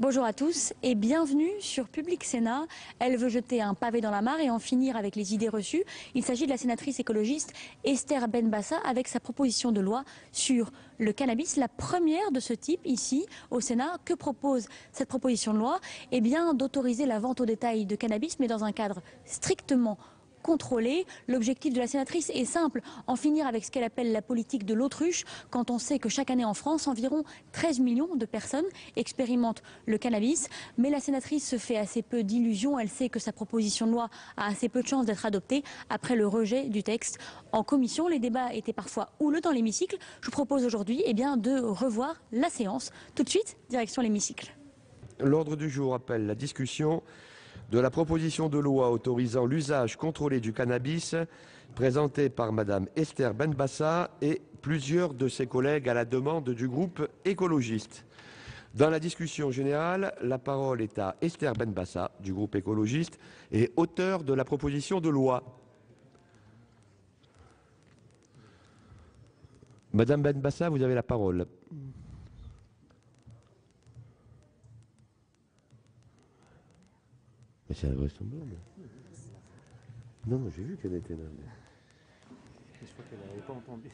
Bonjour à tous et bienvenue sur Public Sénat. Elle veut jeter un pavé dans la mare et en finir avec les idées reçues. Il s'agit de la sénatrice écologiste Esther Benbassa avec sa proposition de loi sur le cannabis, la première de ce type ici au Sénat. Que propose cette proposition de loi? Eh bien d'autoriser la vente au détail de cannabis, mais dans un cadre strictement contrôlé. L'objectif de la sénatrice est simple, en finir avec ce qu'elle appelle la politique de l'autruche, quand on sait que chaque année en France, environ 13 millions de personnes expérimentent le cannabis. Mais la sénatrice se fait assez peu d'illusions, elle sait que sa proposition de loi a assez peu de chances d'être adoptée après le rejet du texte en commission. Les débats étaient parfois houleux dans l'hémicycle. Je vous propose aujourd'hui de revoir la séance. Tout de suite, direction l'hémicycle. L'ordre du jour appelle la discussion de la proposition de loi autorisant l'usage contrôlé du cannabis présentée par Madame Esther Benbassa et plusieurs de ses collègues à la demande du groupe écologiste. Dans la discussion générale, la parole est à Esther Benbassa du groupe écologiste et auteur de la proposition de loi. Madame Benbassa, vous avez la parole. Mais c'est invraisemblable. Non, j'ai vu qu'elle était là. Je crois qu'elle n'avait pas entendu.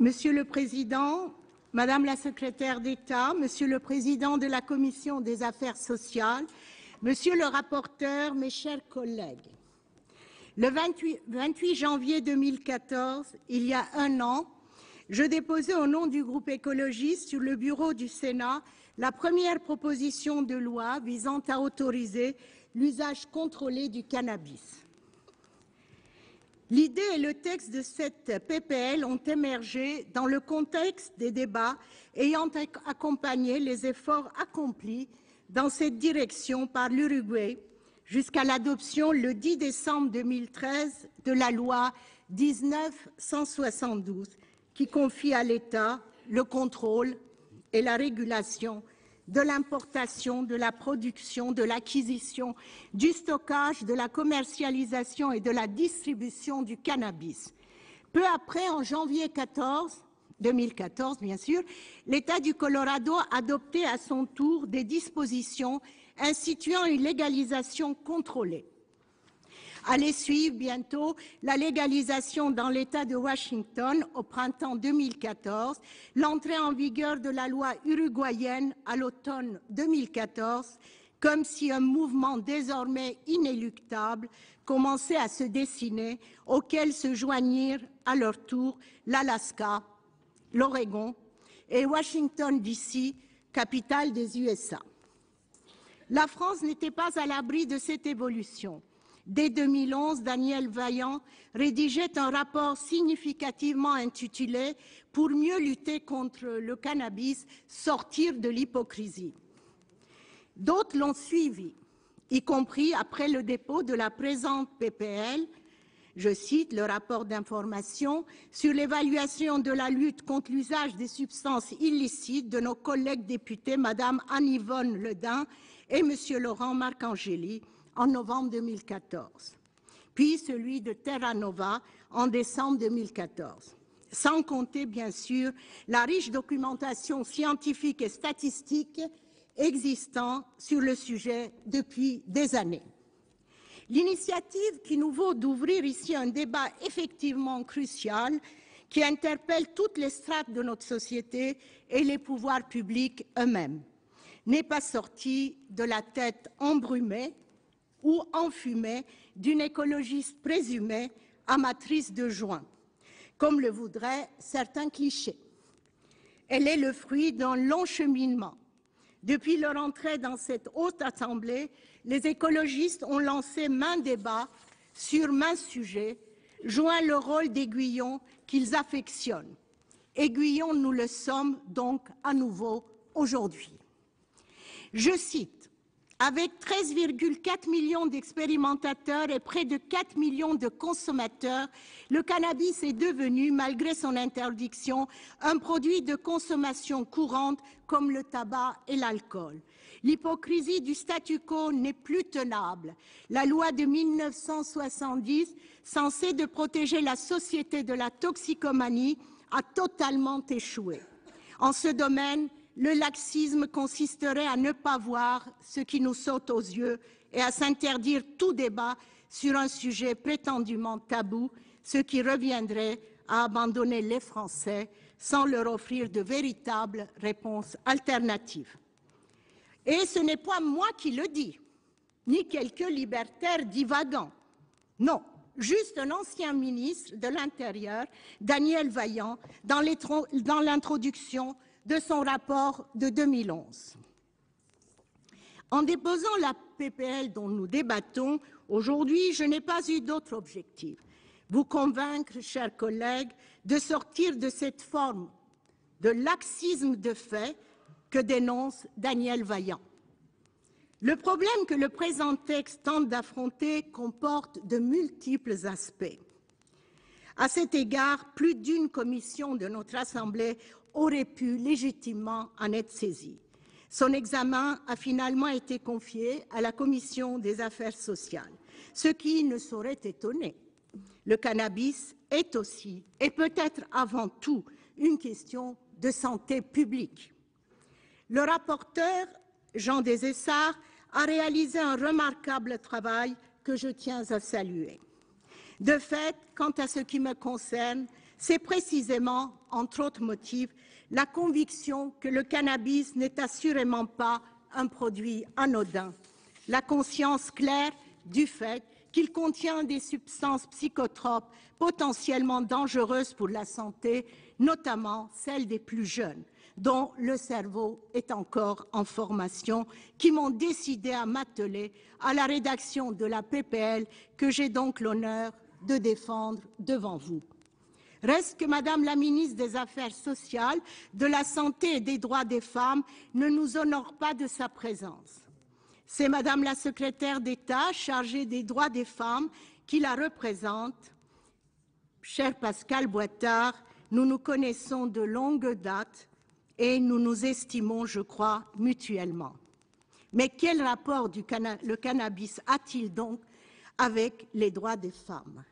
Monsieur le Président, Madame la Secrétaire d'État, Monsieur le Président de la Commission des Affaires sociales, Monsieur le rapporteur, mes chers collègues, le 28 janvier 2014, il y a un an, je déposais au nom du groupe écologiste sur le bureau du Sénat la première proposition de loi visant à autoriser l'usage contrôlé du cannabis. L'idée et le texte de cette PPL ont émergé dans le contexte des débats ayant accompagné les efforts accomplis dans cette direction par l'Uruguay jusqu'à l'adoption le 10 décembre 2013 de la loi 1972 qui confie à l'État le contrôle et la régulation de l'importation, de la production, de l'acquisition, du stockage, de la commercialisation et de la distribution du cannabis. Peu après, en janvier 2014, bien sûr, l'État du Colorado adoptait à son tour des dispositions instituant une légalisation contrôlée. Allait suivre bientôt la légalisation dans l'État de Washington au printemps 2014, l'entrée en vigueur de la loi uruguayenne à l'automne 2014, comme si un mouvement désormais inéluctable commençait à se dessiner, auquel se joignirent à leur tour l'Alaska, l'Oregon et Washington DC, capitale des USA. La France n'était pas à l'abri de cette évolution. Dès 2011, Daniel Vaillant rédigeait un rapport significativement intitulé « Pour mieux lutter contre le cannabis, sortir de l'hypocrisie ». D'autres l'ont suivi, y compris après le dépôt de la présente PPL, je cite le rapport d'information sur l'évaluation de la lutte contre l'usage des substances illicites de nos collègues députés Mme Anne-Yvonne Le Dain et M. Laurent Marcangeli, en novembre 2014, puis celui de Terra Nova en décembre 2014, sans compter bien sûr la riche documentation scientifique et statistique existant sur le sujet depuis des années. L'initiative qui nous vaut d'ouvrir ici un débat effectivement crucial qui interpelle toutes les strates de notre société et les pouvoirs publics eux-mêmes n'est pas sortie de la tête embrumée ou enfumée d'une écologiste présumée amatrice de joint, comme le voudraient certains clichés. Elle est le fruit d'un long cheminement. Depuis leur entrée dans cette haute assemblée, les écologistes ont lancé maints débats sur maints sujets, jouant le rôle d'aiguillons qu'ils affectionnent. Aiguillons, nous le sommes donc à nouveau aujourd'hui. Je cite Avec 13,4 millions d'expérimentateurs et près de 4 millions de consommateurs, le cannabis est devenu, malgré son interdiction, un produit de consommation courante comme le tabac et l'alcool. L'hypocrisie du statu quo n'est plus tenable. La loi de 1970, censée de protéger la société de la toxicomanie, a totalement échoué. En ce domaine, le laxisme consisterait à ne pas voir ce qui nous saute aux yeux et à s'interdire tout débat sur un sujet prétendument tabou, ce qui reviendrait à abandonner les Français sans leur offrir de véritables réponses alternatives. Et ce n'est pas moi qui le dis, ni quelques libertaires divagants. Non, juste un ancien ministre de l'Intérieur, Daniel Vaillant, dans l'introduction de son rapport de 2011. En déposant la PPL dont nous débattons aujourd'hui, je n'ai pas eu d'autre objectif. Vous convaincre, chers collègues, de sortir de cette forme de laxisme de fait que dénonce Daniel Vaillant. Le problème que le présent texte tente d'affronter comporte de multiples aspects. À cet égard, plus d'une commission de notre Assemblée aurait pu légitimement en être saisie. Son examen a finalement été confié à la Commission des affaires sociales, ce qui ne saurait étonner. Le cannabis est aussi, et peut-être avant tout, une question de santé publique. Le rapporteur, Jean Desessard, a réalisé un remarquable travail que je tiens à saluer. De fait, quant à ce qui me concerne, c'est précisément, entre autres motifs, la conviction que le cannabis n'est assurément pas un produit anodin, la conscience claire du fait qu'il contient des substances psychotropes potentiellement dangereuses pour la santé, notamment celles des plus jeunes, dont le cerveau est encore en formation, qui m'ont décidé à m'atteler à la rédaction de la PPL que j'ai donc l'honneur de défendre devant vous. Reste que Madame la ministre des Affaires sociales, de la Santé et des droits des femmes ne nous honore pas de sa présence. C'est Madame la secrétaire d'État chargée des droits des femmes qui la représente. Cher Pascal Boitard, nous nous connaissons de longue date et nous nous estimons, je crois, mutuellement. Mais quel rapport le cannabis a-t-il donc avec les droits des femmes ?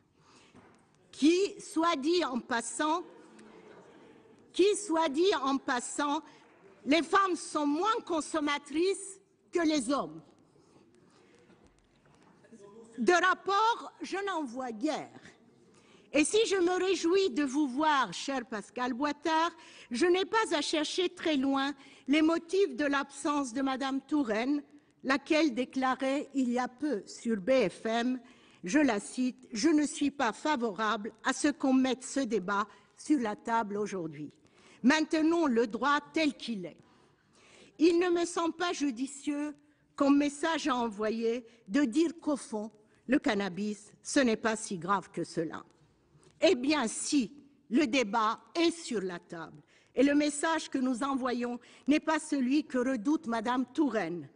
Qui, soit dit en passant, les femmes sont moins consommatrices que les hommes. De rapport, je n'en vois guère. Et si je me réjouis de vous voir, cher Pascal Boitard, je n'ai pas à chercher très loin les motifs de l'absence de Madame Touraine, laquelle déclarait il y a peu sur BFM, je la cite, « Je ne suis pas favorable à ce qu'on mette ce débat sur la table aujourd'hui. Maintenons le droit tel qu'il est. » Il ne me semble pas judicieux, comme message à envoyer, de dire qu'au fond, le cannabis, ce n'est pas si grave que cela. Eh bien si, le débat est sur la table. Et le message que nous envoyons n'est pas celui que redoute Madame Touraine.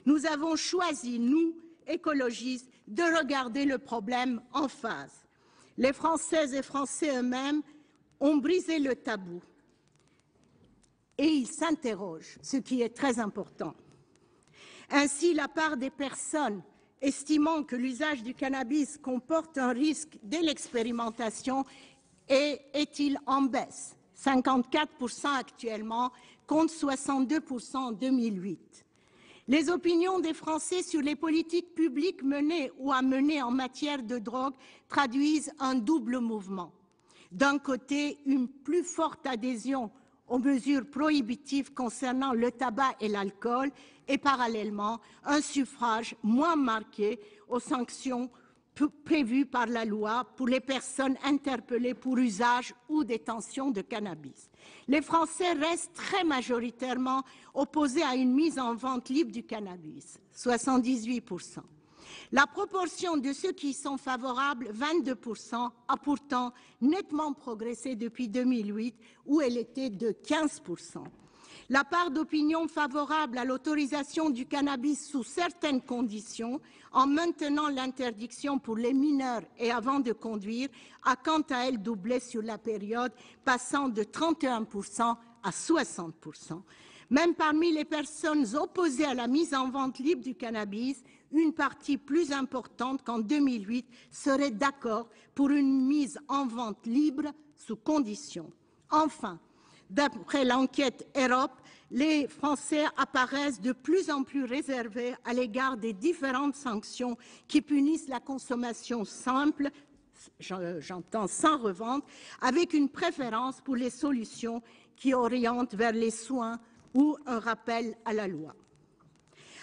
Nous avons choisi, nous, écologistes, de regarder le problème en face. Les Françaises et Français eux-mêmes ont brisé le tabou. Et ils s'interrogent, ce qui est très important. Ainsi, la part des personnes estimant que l'usage du cannabis comporte un risque dès l'expérimentation est-il en baisse, 54% actuellement contre 62% en 2008. Les opinions des Français sur les politiques publiques menées ou à mener en matière de drogue traduisent un double mouvement. D'un côté, une plus forte adhésion aux mesures prohibitives concernant le tabac et l'alcool et parallèlement un suffrage moins marqué aux sanctions prévues par la loi pour les personnes interpellées pour usage ou détention de cannabis. Les Français restent très majoritairement opposés à une mise en vente libre du cannabis, 78%. La proportion de ceux qui y sont favorables, 22%, a pourtant nettement progressé depuis 2008, où elle était de 15%. La part d'opinion favorable à l'autorisation du cannabis sous certaines conditions, en maintenant l'interdiction pour les mineurs et avant de conduire, a quant à elle doublé sur la période, passant de 31% à 60%. Même parmi les personnes opposées à la mise en vente libre du cannabis, une partie plus importante qu'en 2008 serait d'accord pour une mise en vente libre sous conditions. Enfin, d'après l'enquête Europe, les Français apparaissent de plus en plus réservés à l'égard des différentes sanctions qui punissent la consommation simple, j'entends sans revente, avec une préférence pour les solutions qui orientent vers les soins ou un rappel à la loi.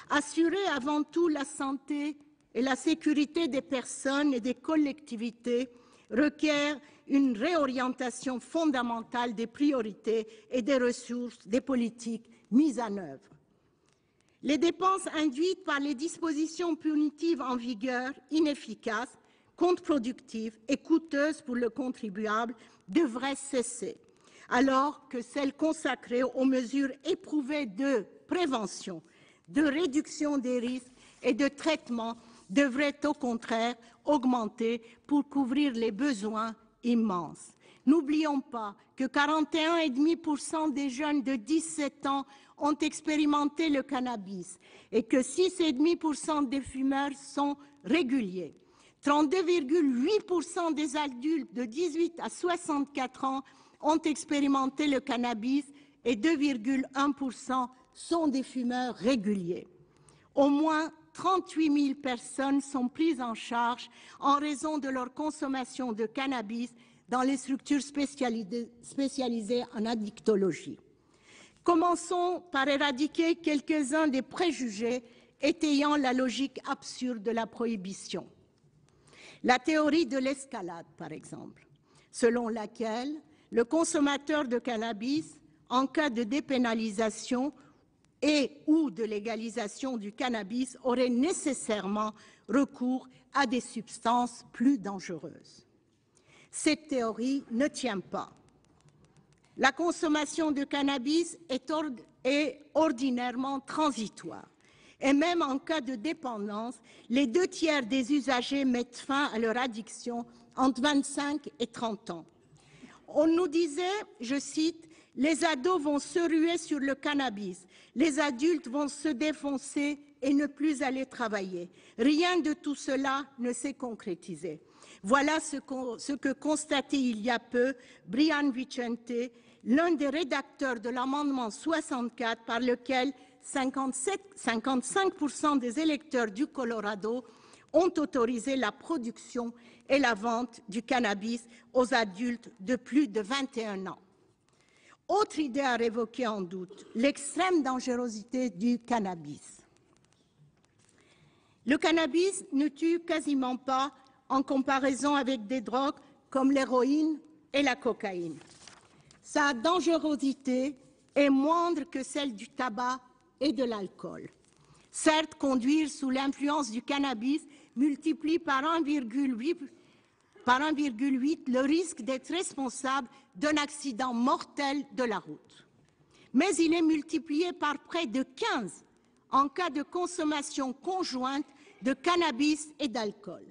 Assurer avant tout la santé et la sécurité des personnes et des collectivités requiert une réorientation fondamentale des priorités et des ressources des politiques mises en œuvre. Les dépenses induites par les dispositions punitives en vigueur, inefficaces, contre-productives et coûteuses pour le contribuable, devraient cesser, alors que celles consacrées aux mesures éprouvées de prévention, de réduction des risques et de traitement devraient au contraire augmenter pour couvrir les besoins immenses. N'oublions pas que 41,5% des jeunes de 17 ans ont expérimenté le cannabis et que 6,5% des fumeurs sont réguliers. 32,8% des adultes de 18 à 64 ans ont expérimenté le cannabis et 2,1% sont des fumeurs réguliers. Au moins 38 000 personnes sont prises en charge en raison de leur consommation de cannabis dans les structures spécialisées en addictologie. Commençons par éradiquer quelques-uns des préjugés étayant la logique absurde de la prohibition. La théorie de l'escalade, par exemple, selon laquelle le consommateur de cannabis, en cas de dépénalisation et ou de légalisation du cannabis, aurait nécessairement recours à des substances plus dangereuses. Cette théorie ne tient pas. La consommation de cannabis est ordinairement transitoire. Et même en cas de dépendance, les 2/3 des usagers mettent fin à leur addiction entre 25 et 30 ans. On nous disait, je cite, « Les ados vont se ruer sur le cannabis, les adultes vont se défoncer et ne plus aller travailler. Rien de tout cela ne s'est concrétisé. » Voilà ce que constatait il y a peu Brian Vicente, l'un des rédacteurs de l'amendement 64 par lequel 55% des électeurs du Colorado ont autorisé la production et la vente du cannabis aux adultes de plus de 21 ans. Autre idée à révoquer en doute, l'extrême dangerosité du cannabis. Le cannabis ne tue quasiment pas en comparaison avec des drogues comme l'héroïne et la cocaïne. Sa dangerosité est moindre que celle du tabac et de l'alcool. Certes, conduire sous l'influence du cannabis multiplie par 1,8 le risque d'être responsable d'un accident mortel de la route. Mais il est multiplié par près de 15 en cas de consommation conjointe de cannabis et d'alcool.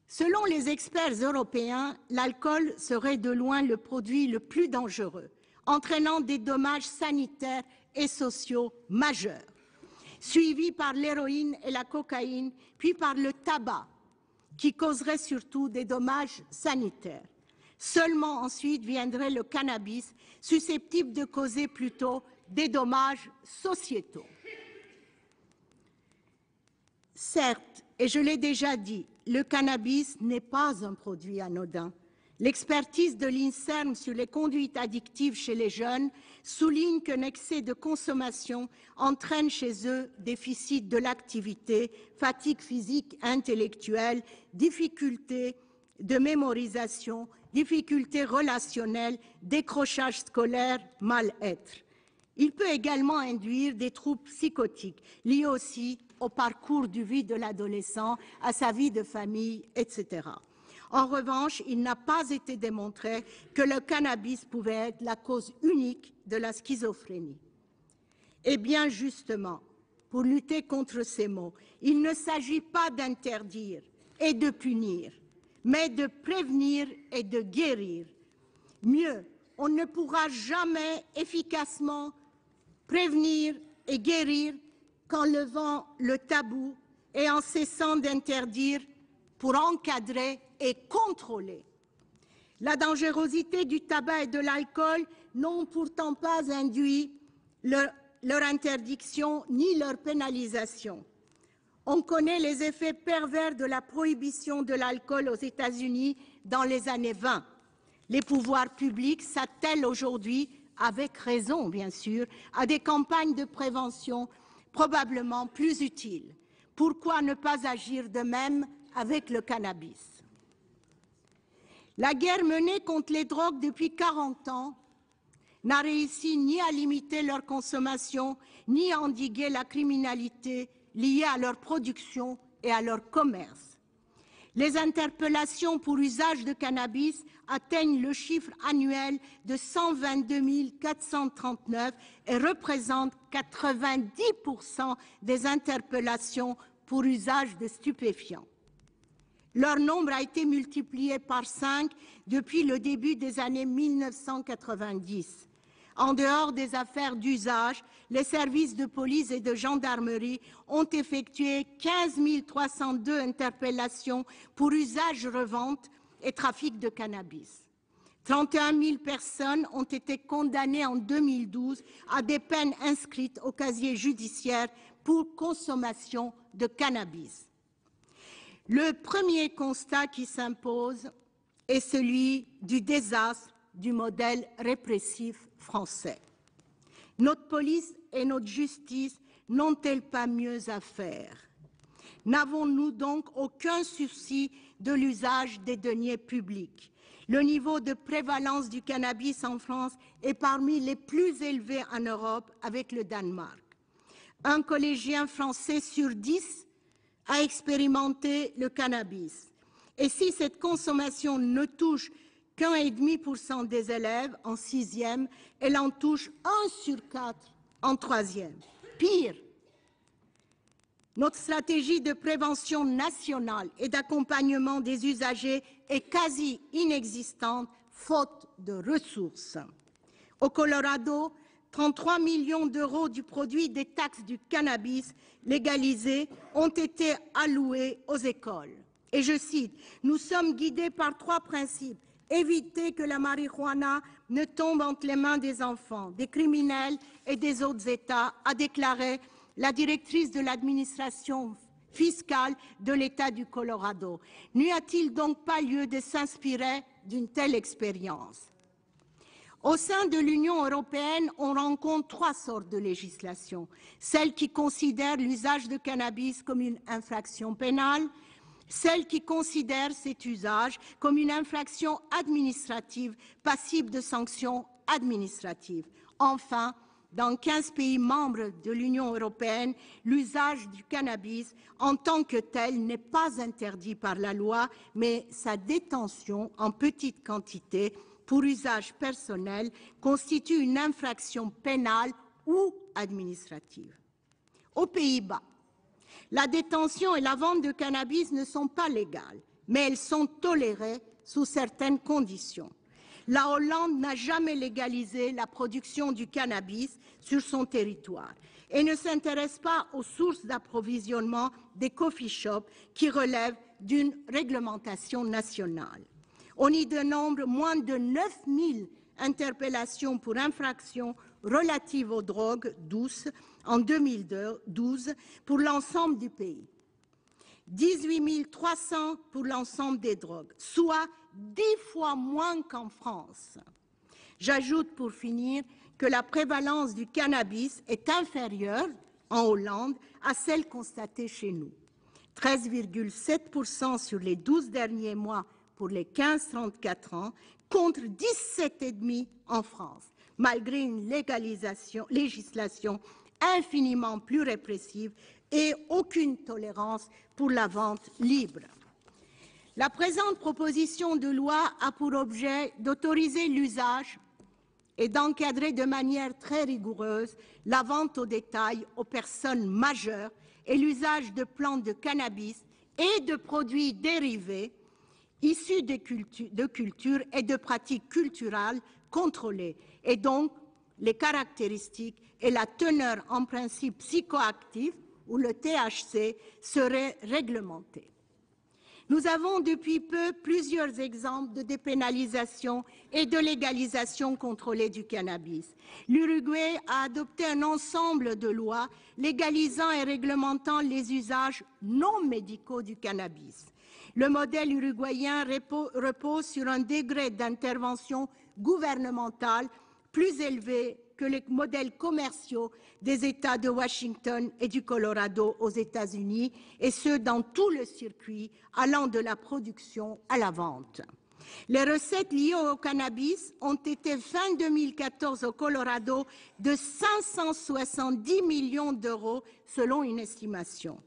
Selon les experts européens, l'alcool serait de loin le produit le plus dangereux, entraînant des dommages sanitaires et sociaux majeurs, suivis par l'héroïne et la cocaïne, puis par le tabac, qui causerait surtout des dommages sanitaires. Seulement ensuite viendrait le cannabis, susceptible de causer plutôt des dommages sociétaux. Certes, et je l'ai déjà dit, le cannabis n'est pas un produit anodin. L'expertise de l'INSERM sur les conduites addictives chez les jeunes souligne qu'un excès de consommation entraîne chez eux déficit de l'activité, fatigue physique et intellectuelle, difficultés de mémorisation, difficultés relationnelles, décrochage scolaire, mal-être. Il peut également induire des troubles psychotiques liés aussi au parcours de vie de l'adolescent, à sa vie de famille, etc. En revanche, il n'a pas été démontré que le cannabis pouvait être la cause unique de la schizophrénie. Et bien justement, pour lutter contre ces maux, il ne s'agit pas d'interdire et de punir, mais de prévenir et de guérir. Mieux, on ne pourra jamais efficacement prévenir et guérir qu'en levant le tabou et en cessant d'interdire pour encadrer et contrôler. La dangerosité du tabac et de l'alcool n'ont pourtant pas induit leur interdiction ni leur pénalisation. On connaît les effets pervers de la prohibition de l'alcool aux États-Unis dans les années 20. Les pouvoirs publics s'attellent aujourd'hui, avec raison bien sûr, à des campagnes de prévention probablement plus utiles. Pourquoi ne pas agir de même avec le cannabis? La guerre menée contre les drogues depuis 40 ans n'a réussi ni à limiter leur consommation, ni à endiguer la criminalité liée à leur production et à leur commerce. Les interpellations pour usage de cannabis atteignent le chiffre annuel de 122 439 et représentent 90% des interpellations pour usage de stupéfiants. Leur nombre a été multiplié par 5 depuis le début des années 1990. En dehors des affaires d'usage, les services de police et de gendarmerie ont effectué 15 302 interpellations pour usage, revente et trafic de cannabis. 31 000 personnes ont été condamnées en 2012 à des peines inscrites au casier judiciaire pour consommation de cannabis. Le premier constat qui s'impose est celui du désastre du modèle répressif français. Notre police et notre justice n'ont-elles pas mieux à faire? N'avons-nous donc aucun souci de l'usage des deniers publics? Le niveau de prévalence du cannabis en France est parmi les plus élevés en Europe, avec le Danemark. Un collégien français sur 10 a expérimenté le cannabis. Et si cette consommation ne touche qu'1,5% des élèves en 6e, elle en touche 1 sur 4 en 3e. Pire, notre stratégie de prévention nationale et d'accompagnement des usagers est quasi inexistante, faute de ressources. Au Colorado, 33 millions d'euros du produit des taxes du cannabis légalisé ont été alloués aux écoles. Et je cite, « Nous sommes guidés par 3 principes. Éviter que la marijuana ne tombe entre les mains des enfants, des criminels et des autres États », a déclaré la directrice de l'administration fiscale de l'État du Colorado. N'y a-t-il donc pas lieu de s'inspirer d'une telle expérience? Au sein de l'Union européenne, on rencontre 3 sortes de législation. Celle qui considère l'usage de cannabis comme une infraction pénale, celle qui considère cet usage comme une infraction administrative passible de sanctions administratives. Enfin, dans 15 pays membres de l'Union européenne, l'usage du cannabis en tant que tel n'est pas interdit par la loi, mais sa détention en petite quantité pour usage personnel constitue une infraction pénale ou administrative. Aux Pays-Bas, la détention et la vente de cannabis ne sont pas légales, mais elles sont tolérées sous certaines conditions. La Hollande n'a jamais légalisé la production du cannabis sur son territoire et ne s'intéresse pas aux sources d'approvisionnement des coffee shops qui relèvent d'une réglementation nationale. On y dénombre moins de 9 000 interpellations pour infractions relatives aux drogues douces en 2012 pour l'ensemble du pays. 18 300 pour l'ensemble des drogues, soit 10 fois moins qu'en France. J'ajoute pour finir que la prévalence du cannabis est inférieure en Hollande à celle constatée chez nous. 13,7% sur les 12 derniers mois pour les 15-34 ans, contre 17,5% en France, malgré une législation infiniment plus répressive et aucune tolérance pour la vente libre. La présente proposition de loi a pour objet d'autoriser l'usage et d'encadrer de manière très rigoureuse la vente au détail aux personnes majeures et l'usage de plantes de cannabis et de produits dérivés issus de cultures et de pratiques culturales contrôlées, et donc les caractéristiques et la teneur en principe psychoactif, ou le THC, seraient réglementés. Nous avons depuis peu plusieurs exemples de dépénalisation et de légalisation contrôlée du cannabis. L'Uruguay a adopté un ensemble de lois légalisant et réglementant les usages non médicaux du cannabis. Le modèle uruguayen repose sur un degré d'intervention gouvernementale plus élevé que les modèles commerciaux des États de Washington et du Colorado aux États-Unis, et ce dans tout le circuit allant de la production à la vente. Les recettes liées au cannabis ont été fin 2014 au Colorado de 570 millions d'euros selon une estimation.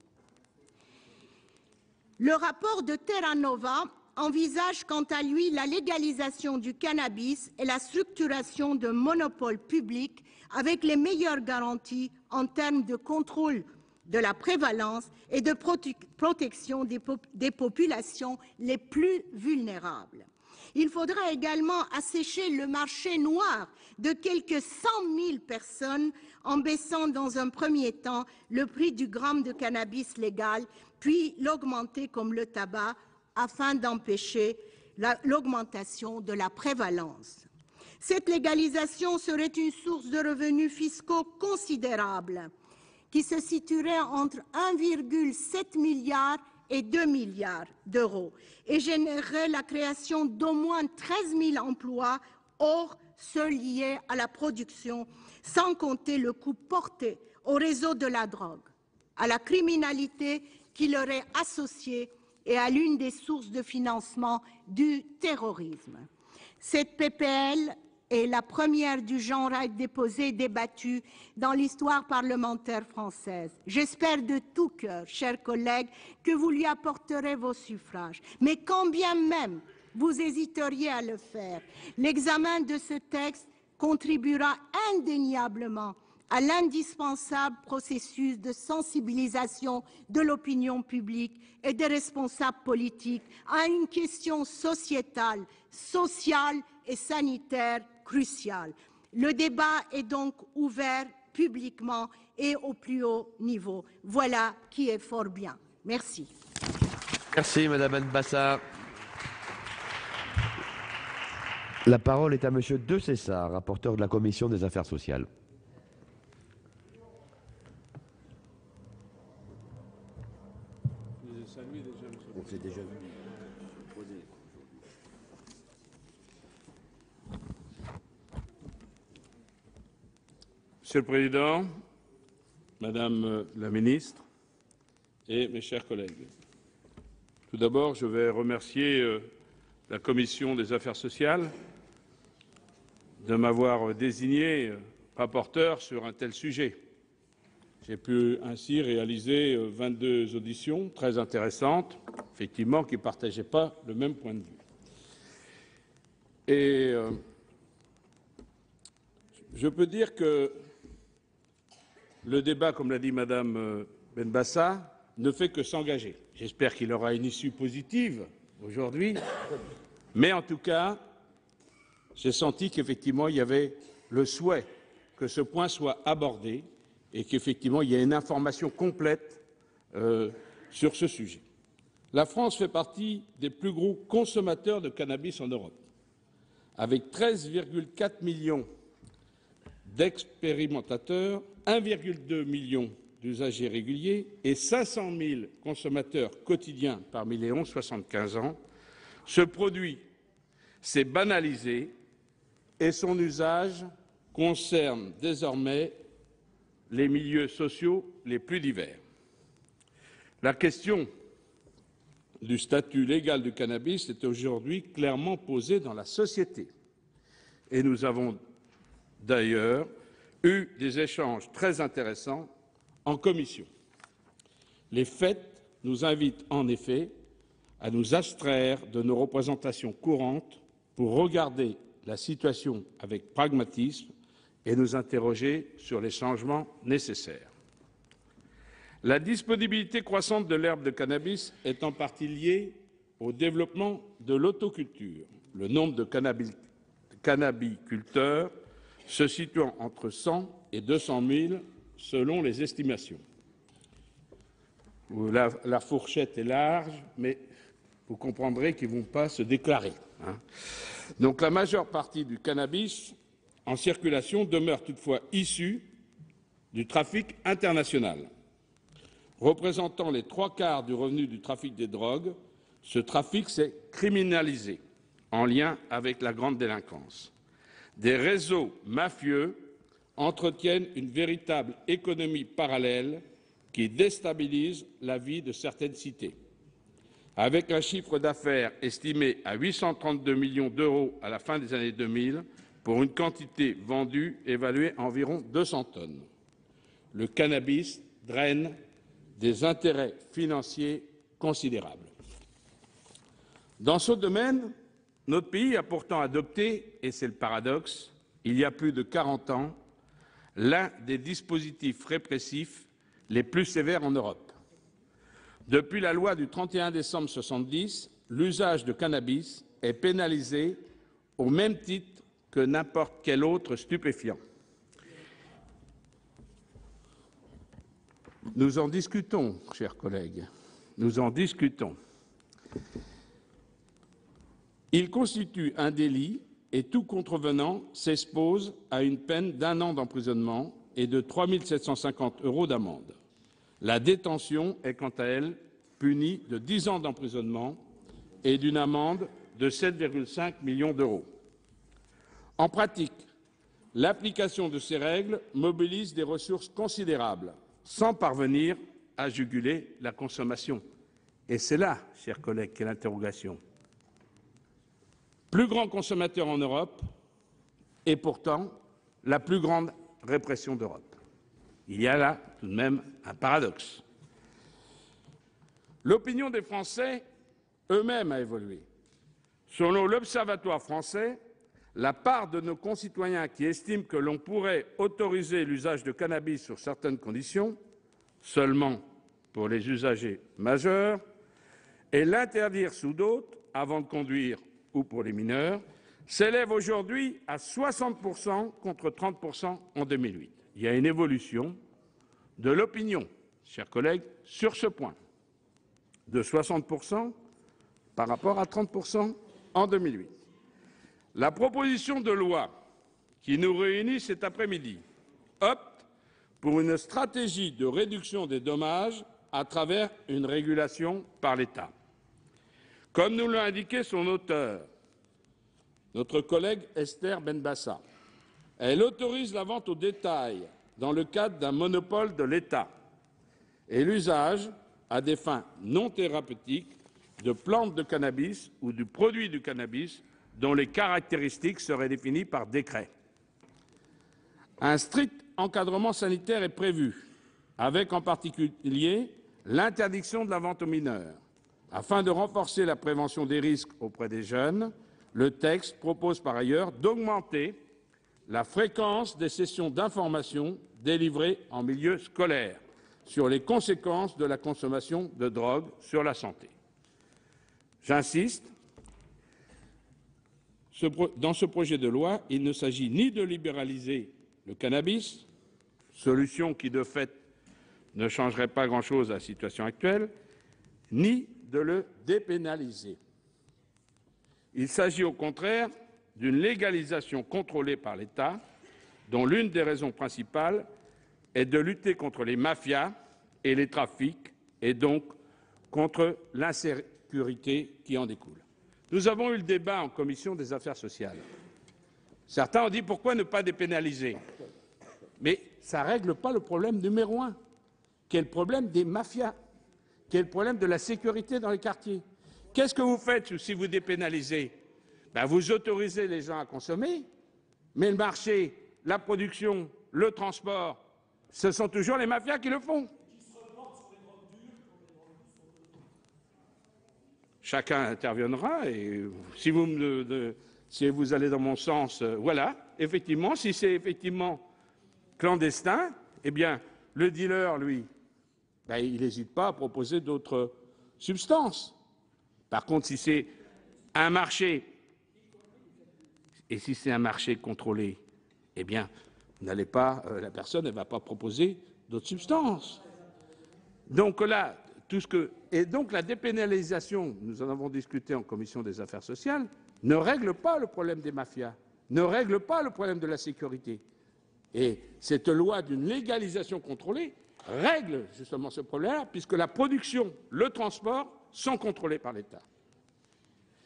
Le rapport de Terra Nova envisage quant à lui la légalisation du cannabis et la structuration d'un monopole public avec les meilleures garanties en termes de contrôle de la prévalence et de protection des populations les plus vulnérables. Il faudra également assécher le marché noir de quelques 100 000 personnes en baissant dans un premier temps le prix du gramme de cannabis légal, puis l'augmenter comme le tabac afin d'empêcher l'augmentation de la prévalence. Cette légalisation serait une source de revenus fiscaux considérables qui se situerait entre 1,7 milliard et 2 milliards d'euros et générerait la création d'au moins 13 000 emplois hors ceux liés à la production, sans compter le coût porté au réseau de la drogue, à la criminalité qui leur est associée et à l'une des sources de financement du terrorisme. Cette PPL est la première du genre à être déposée et débattue dans l'histoire parlementaire française. J'espère de tout cœur, chers collègues, que vous lui apporterez vos suffrages. Mais quand bien même vous hésiteriez à le faire, l'examen de ce texte contribuera indéniablement à l'indispensable processus de sensibilisation de l'opinion publique et des responsables politiques à une question sociétale, sociale et sanitaire cruciale. Le débat est donc ouvert publiquement et au plus haut niveau. Voilà qui est fort bien. Merci. Merci, Madame Benbassa. La parole est à Monsieur De Cessar, rapporteur de la Commission des Affaires sociales. On s'est déjà vu. Monsieur le Président, Madame la Ministre et mes chers collègues, tout d'abord, je vais remercier la Commission des Affaires sociales de m'avoir désigné rapporteur sur un tel sujet. J'ai pu ainsi réaliser 22 auditions très intéressantes, effectivement, qui ne partageaient pas le même point de vue. Et je peux dire que le débat, comme l'a dit Madame Benbassa, ne fait que s'engager. J'espère qu'il aura une issue positive aujourd'hui, mais en tout cas, j'ai senti qu'effectivement, il y avait le souhait que ce point soit abordé et qu'effectivement, il y ait une information complète sur ce sujet. La France fait partie des plus gros consommateurs de cannabis en Europe, avec 13,4 millions d'expérimentateurs, 1,2 million d'usagers réguliers et 500 000 consommateurs quotidiens parmi les 11-75 ans. Ce produit s'est banalisé et son usage concerne désormais les milieux sociaux les plus divers. La question du statut légal du cannabis est aujourd'hui clairement posée dans la société. Et nous avons d'ailleurs eu des échanges très intéressants en commission. Les faits nous invitent en effet à nous abstraire de nos représentations courantes pour regarder la situation avec pragmatisme et nous interroger sur les changements nécessaires. La disponibilité croissante de l'herbe de cannabis est en partie liée au développement de l'autoculture, le nombre de cannabiculteurs se situant entre 100 et 200 000 selon les estimations. La fourchette est large, mais vous comprendrez qu'ils ne vont pas se déclarer. Donc la majeure partie du cannabis en circulation demeure toutefois issue du trafic international. Représentant les 3/4 du revenu du trafic des drogues, ce trafic s'est criminalisé en lien avec la grande délinquance. Des réseaux mafieux entretiennent une véritable économie parallèle qui déstabilise la vie de certaines cités. Avec un chiffre d'affaires estimé à 832 millions d'euros à la fin des années 2000, pour une quantité vendue évaluée à environ 200 tonnes. Le cannabis draine des intérêts financiers considérables. Dans ce domaine, notre pays a pourtant adopté, et c'est le paradoxe, il y a plus de 40 ans, l'un des dispositifs répressifs les plus sévères en Europe. Depuis la loi du 31 décembre 1970, l'usage de cannabis est pénalisé au même titre que n'importe quel autre stupéfiant. Nous en discutons, chers collègues, nous en discutons. Il constitue un délit et tout contrevenant s'expose à une peine d'1 an d'emprisonnement et de 3 750 € d'amende. La détention est quant à elle punie de 10 ans d'emprisonnement et d'une amende de 7,5 millions d'euros. En pratique, l'application de ces règles mobilise des ressources considérables sans parvenir à juguler la consommation. Et c'est là, chers collègues, qu'est l'interrogation. Plus grand consommateur en Europe et pourtant la plus grande répression d'Europe. Il y a là tout de même un paradoxe. L'opinion des Français eux-mêmes a évolué. Selon l'Observatoire français, la part de nos concitoyens qui estiment que l'on pourrait autoriser l'usage de cannabis sur certaines conditions, seulement pour les usagers majeurs, et l'interdire sous d'autres, avant de conduire ou pour les mineurs, s'élève aujourd'hui à 60% contre 30% en 2008. Il y a une évolution de l'opinion, chers collègues, sur ce point, de 60% par rapport à 30% en 2008. La proposition de loi qui nous réunit cet après-midi opte pour une stratégie de réduction des dommages à travers une régulation par l'État. Comme nous l'a indiqué son auteur, notre collègue Esther Benbassa, elle autorise la vente au détail dans le cadre d'un monopole de l'État et l'usage à des fins non thérapeutiques de plantes de cannabis ou du produit du cannabis dont les caractéristiques seraient définies par décret. Un strict encadrement sanitaire est prévu, avec en particulier l'interdiction de la vente aux mineurs. Afin de renforcer la prévention des risques auprès des jeunes, le texte propose par ailleurs d'augmenter la fréquence des sessions d'information délivrées en milieu scolaire sur les conséquences de la consommation de drogue sur la santé. J'insiste, dans ce projet de loi, il ne s'agit ni de libéraliser le cannabis, solution qui de fait ne changerait pas grand-chose à la situation actuelle, ni de le dépénaliser. Il s'agit au contraire d'une légalisation contrôlée par l'État, dont l'une des raisons principales est de lutter contre les mafias et les trafics, et donc contre l'insécurité qui en découle. Nous avons eu le débat en commission des affaires sociales. Certains ont dit pourquoi ne pas dépénaliser? Mais ça ne règle pas le problème numéro 1, qui est le problème des mafias, qui est le problème de la sécurité dans les quartiers. Qu'est-ce que vous faites si vous dépénalisez? Vous autorisez les gens à consommer, mais le marché, la production, le transport, ce sont toujours les mafias qui le font. chacun interviendra et si vous allez dans mon sens, voilà, effectivement, si c'est effectivement clandestin, eh bien, le dealer, lui, ben, il n'hésite pas à proposer d'autres substances. Par contre, si c'est un marché, et si c'est un marché contrôlé, eh bien, la personne ne va pas proposer d'autres substances. Donc là, et donc la dépénalisation, nous en avons discuté en commission des affaires sociales, ne règle pas le problème des mafias, ne règle pas le problème de la sécurité. Et cette loi d'une légalisation contrôlée règle justement ce problème, puisque la production, le transport sont contrôlés par l'État.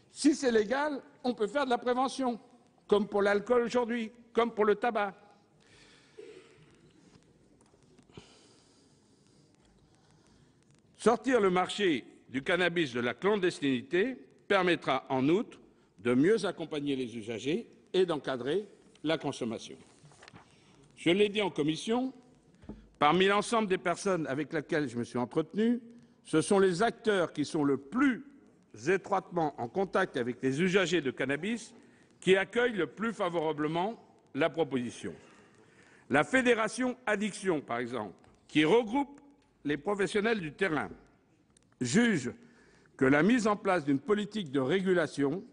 Si c'est légal, on peut faire de la prévention, comme pour l'alcool aujourd'hui, comme pour le tabac. Sortir le marché du cannabis de la clandestinité permettra en outre de mieux accompagner les usagers et d'encadrer la consommation. Je l'ai dit en commission, parmi l'ensemble des personnes avec lesquelles je me suis entretenu, ce sont les acteurs qui sont le plus étroitement en contact avec les usagers de cannabis qui accueillent le plus favorablement la proposition. La Fédération Addiction, par exemple, qui regroupe les professionnels du terrain, juge que la mise en place d'une politique de régulation,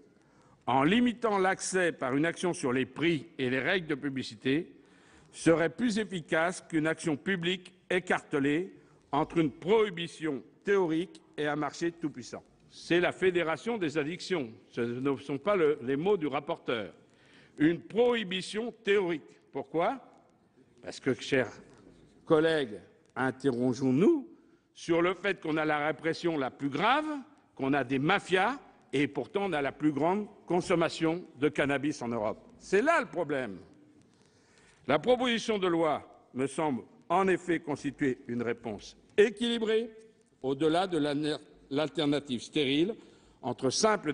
en limitant l'accès par une action sur les prix et les règles de publicité, serait plus efficace qu'une action publique écartelée entre une prohibition théorique et un marché tout-puissant. C'est la Fédération des addictions, ce ne sont pas les mots du rapporteur. Une prohibition théorique. Pourquoi? Parce que, chers collègues, interrogeons-nous sur le fait qu'on a la répression la plus grave, qu'on a des mafias, et pourtant on a la plus grande consommation de cannabis en Europe. C'est là le problème. La proposition de loi me semble en effet constituer une réponse équilibrée au-delà de l'alternative stérile entre simple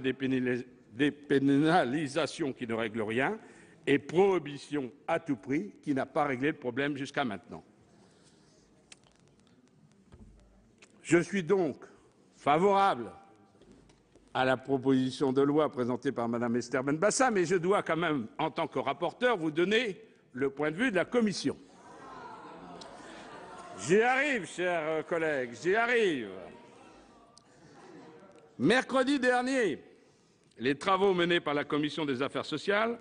dépénalisation qui ne règle rien et prohibition à tout prix qui n'a pas réglé le problème jusqu'à maintenant. Je suis donc favorable à la proposition de loi présentée par Mme Esther Benbassa, mais je dois quand même, en tant que rapporteur, vous donner le point de vue de la Commission. J'y arrive, chers collègues, j'y arrive. Mercredi dernier, les travaux menés par la Commission des affaires sociales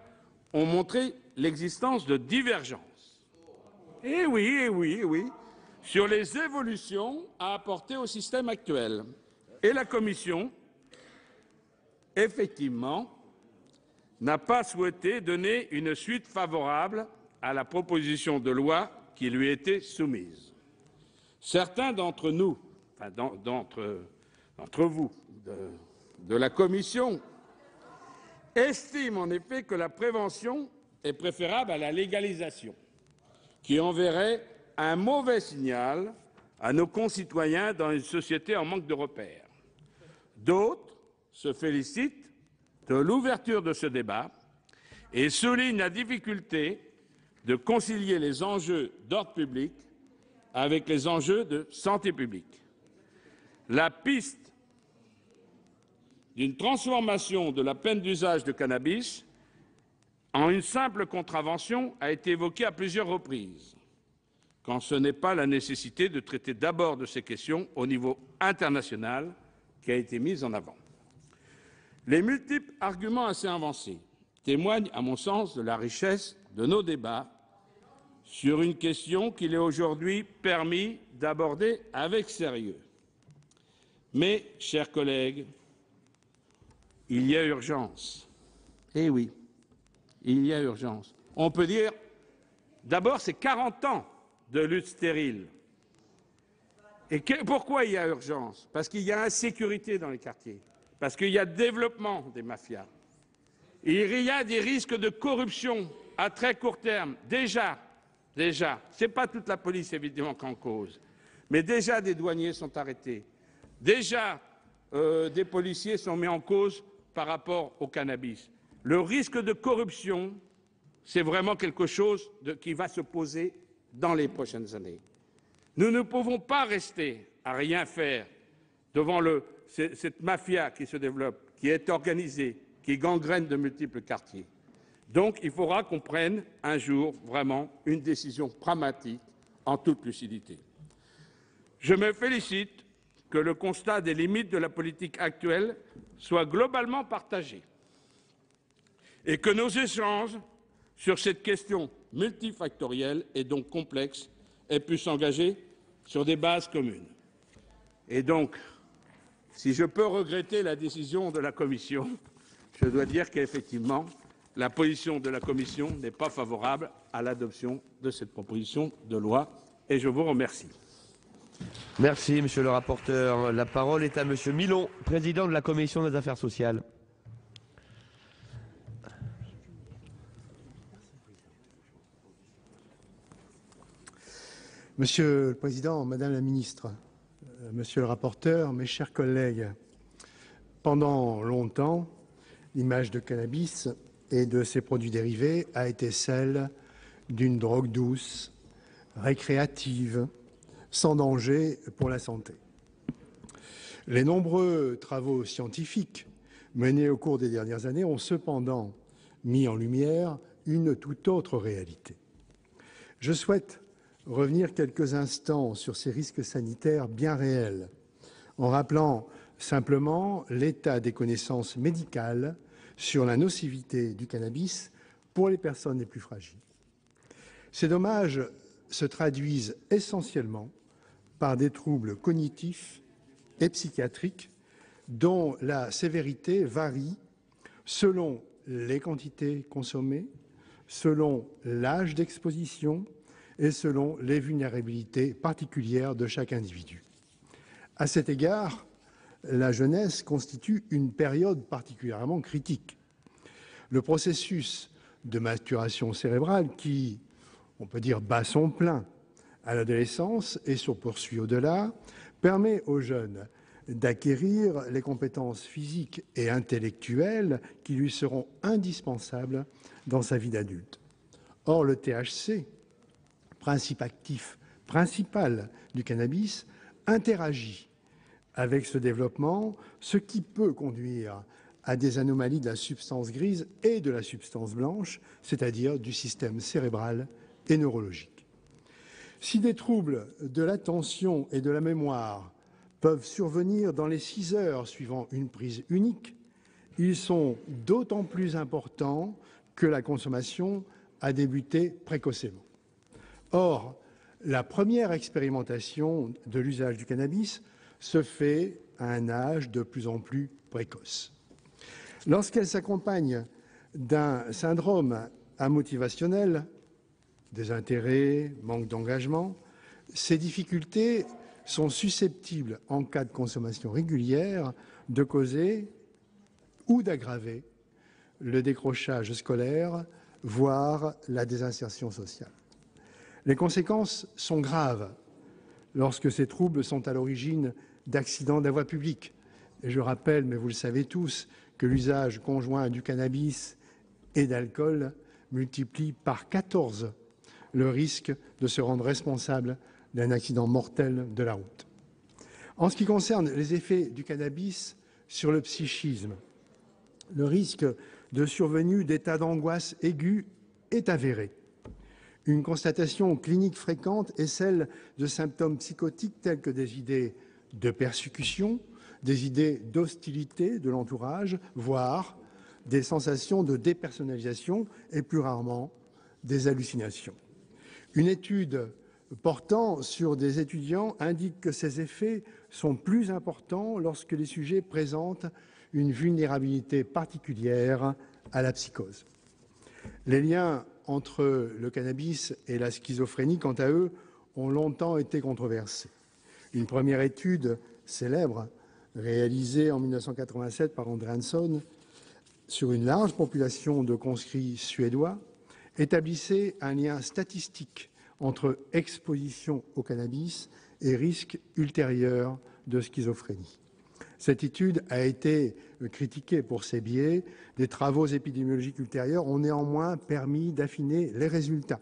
ont montré l'existence de divergences. Eh oui, sur les évolutions à apporter au système actuel. Et la Commission, effectivement, n'a pas souhaité donner une suite favorable à la proposition de loi qui lui était soumise. Certains d'entre nous, enfin d'entre vous, de la Commission, estiment en effet que la prévention est préférable à la légalisation, qui enverrait un mauvais signal à nos concitoyens dans une société en manque de repères. D'autres se félicitent de l'ouverture de ce débat et soulignent la difficulté de concilier les enjeux d'ordre public avec les enjeux de santé publique. La piste d'une transformation de la peine d'usage de cannabis en une simple contravention a été évoquée à plusieurs reprises, quand ce n'est pas la nécessité de traiter d'abord de ces questions au niveau international qui a été mise en avant. Les multiples arguments assez avancés témoignent, à mon sens, de la richesse de nos débats sur une question qu'il est aujourd'hui permis d'aborder avec sérieux. Mais, chers collègues, il y a urgence. Eh oui, il y a urgence. On peut dire, d'abord, c'est 40 ans de lutte stérile. Et pourquoi il y a urgence? Parce qu'il y a insécurité dans les quartiers, parce qu'il y a développement des mafias. Il y a des risques de corruption à très court terme. Déjà, ce n'est pas toute la police évidemment qu'en cause, mais déjà des douaniers sont arrêtés. Déjà, des policiers sont mis en cause par rapport au cannabis. Le risque de corruption, c'est vraiment quelque chose qui va se poser dans les prochaines années. Nous ne pouvons pas rester à rien faire devant le cette mafia qui se développe, qui est organisée, qui gangrène de multiples quartiers. Donc, il faudra qu'on prenne un jour vraiment une décision pragmatique en toute lucidité. Je me félicite que le constat des limites de la politique actuelle soit globalement partagé et que nos échanges sur cette question multifactorielle et donc complexe aient pu s'engager sur des bases communes. Et donc, si je peux regretter la décision de la Commission, je dois dire qu'effectivement, la position de la Commission n'est pas favorable à l'adoption de cette proposition de loi. Et je vous remercie. Merci, monsieur le rapporteur. La parole est à monsieur Milon, président de la Commission des affaires sociales. Monsieur le Président, Madame la Ministre, Monsieur le rapporteur, mes chers collègues, pendant longtemps, l'image de cannabis et de ses produits dérivés a été celle d'une drogue douce, récréative, sans danger pour la santé. Les nombreux travaux scientifiques menés au cours des dernières années ont cependant mis en lumière une toute autre réalité. Je souhaite revenir quelques instants sur ces risques sanitaires bien réels, en rappelant simplement l'état des connaissances médicales sur la nocivité du cannabis pour les personnes les plus fragiles. Ces dommages se traduisent essentiellement par des troubles cognitifs et psychiatriques dont la sévérité varie selon les quantités consommées, selon l'âge d'exposition et selon les vulnérabilités particulières de chaque individu. À cet égard, la jeunesse constitue une période particulièrement critique. Le processus de maturation cérébrale qui, on peut dire, bat son plein à l'adolescence et se poursuit au-delà, permet aux jeunes d'acquérir les compétences physiques et intellectuelles qui lui seront indispensables dans sa vie d'adulte. Or, le THC, principe actif principal du cannabis, interagit avec ce développement, ce qui peut conduire à des anomalies de la substance grise et de la substance blanche, c'est-à-dire du système cérébral et neurologique. Si des troubles de l'attention et de la mémoire peuvent survenir dans les 6 heures suivant une prise unique, ils sont d'autant plus importants que la consommation a débuté précocement. Or, la première expérimentation de l'usage du cannabis se fait à un âge de plus en plus précoce. Lorsqu'elle s'accompagne d'un syndrome amotivationnel, désintérêt, manque d'engagement, ces difficultés sont susceptibles, en cas de consommation régulière, de causer ou d'aggraver le décrochage scolaire, voire la désinsertion sociale. Les conséquences sont graves lorsque ces troubles sont à l'origine d'accidents de la voie publique. Et je rappelle, mais vous le savez tous, que l'usage conjoint du cannabis et d'alcool multiplie par 14 le risque de se rendre responsable d'un accident mortel de la route. En ce qui concerne les effets du cannabis sur le psychisme, le risque de survenue d'états d'angoisse aiguë est avéré. Une constatation clinique fréquente est celle de symptômes psychotiques tels que des idées de persécution, des idées d'hostilité de l'entourage, voire des sensations de dépersonnalisation et plus rarement des hallucinations. Une étude portant sur des étudiants indique que ces effets sont plus importants lorsque les sujets présentent une vulnérabilité particulière à la psychose. Les liens entre le cannabis et la schizophrénie, quant à eux, ont longtemps été controversés. Une première étude célèbre, réalisée en 1987 par André Hansson, sur une large population de conscrits suédois, établissait un lien statistique entre exposition au cannabis et risque ultérieur de schizophrénie. Cette étude a été critiquée pour ses biais. Des travaux épidémiologiques ultérieurs ont néanmoins permis d'affiner les résultats.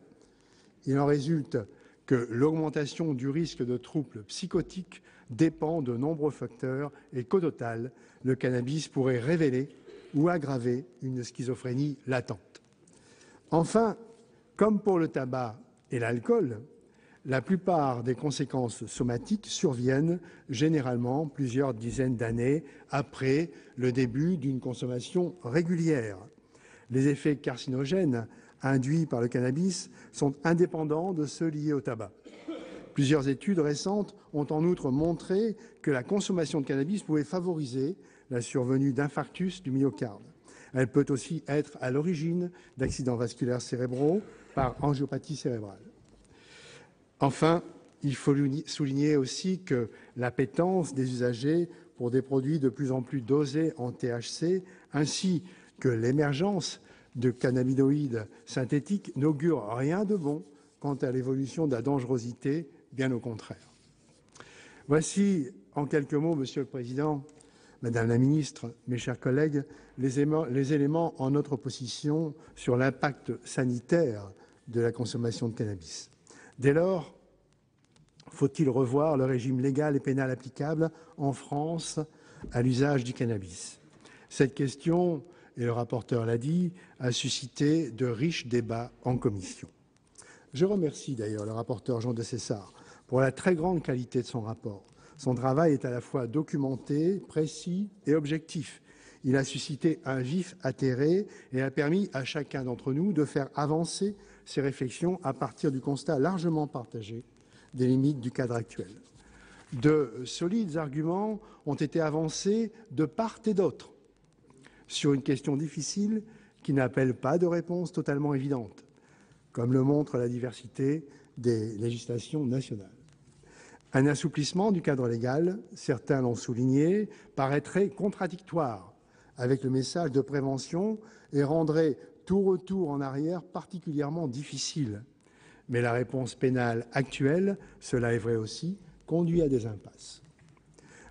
Il en résulte que l'augmentation du risque de troubles psychotiques dépend de nombreux facteurs et qu'au total, le cannabis pourrait révéler ou aggraver une schizophrénie latente. Enfin, comme pour le tabac et l'alcool, la plupart des conséquences somatiques surviennent généralement plusieurs dizaines d'années après le début d'une consommation régulière. Les effets carcinogènes induits par le cannabis sont indépendants de ceux liés au tabac. Plusieurs études récentes ont en outre montré que la consommation de cannabis pouvait favoriser la survenue d'infarctus du myocarde. Elle peut aussi être à l'origine d'accidents vasculaires cérébraux par angiopathie cérébrale. Enfin, il faut souligner aussi que l'appétence des usagers pour des produits de plus en plus dosés en THC, ainsi que l'émergence de cannabinoïdes synthétiques n'augure rien de bon quant à l'évolution de la dangerosité, bien au contraire. Voici, en quelques mots, Monsieur le Président, Madame la Ministre, mes chers collègues, les éléments en notre position sur l'impact sanitaire de la consommation de cannabis. Dès lors, faut-il revoir le régime légal et pénal applicable en France à l'usage du cannabis? Cette question, et le rapporteur l'a dit, a suscité de riches débats en commission. Je remercie d'ailleurs le rapporteur Jean Desessard pour la très grande qualité de son rapport. Son travail est à la fois documenté, précis et objectif. Il a suscité un vif intérêt et a permis à chacun d'entre nous de faire avancer ses réflexions à partir du constat largement partagé des limites du cadre actuel. De solides arguments ont été avancés de part et d'autre sur une question difficile qui n'appelle pas de réponse totalement évidente, comme le montre la diversité des législations nationales. Un assouplissement du cadre légal, certains l'ont souligné, paraîtrait contradictoire avec le message de prévention et rendrait tout retour en arrière particulièrement difficile. Mais la réponse pénale actuelle, cela est vrai aussi, conduit à des impasses.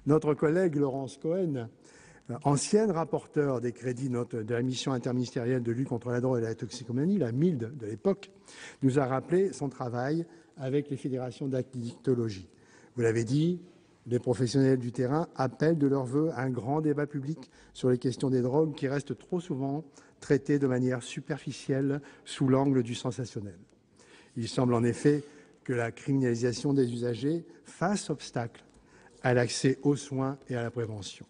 Notre collègue Laurence Cohen, ancienne rapporteure des crédits de la mission interministérielle de lutte contre la drogue et la toxicomanie, la MILD de l'époque, nous a rappelé son travail avec les fédérations d'addictologie. Vous l'avez dit, les professionnels du terrain appellent de leur vœu un grand débat public sur les questions des drogues qui restent trop souvent traitées de manière superficielle sous l'angle du sensationnel. Il semble en effet que la criminalisation des usagers fasse obstacle à l'accès aux soins et à la prévention.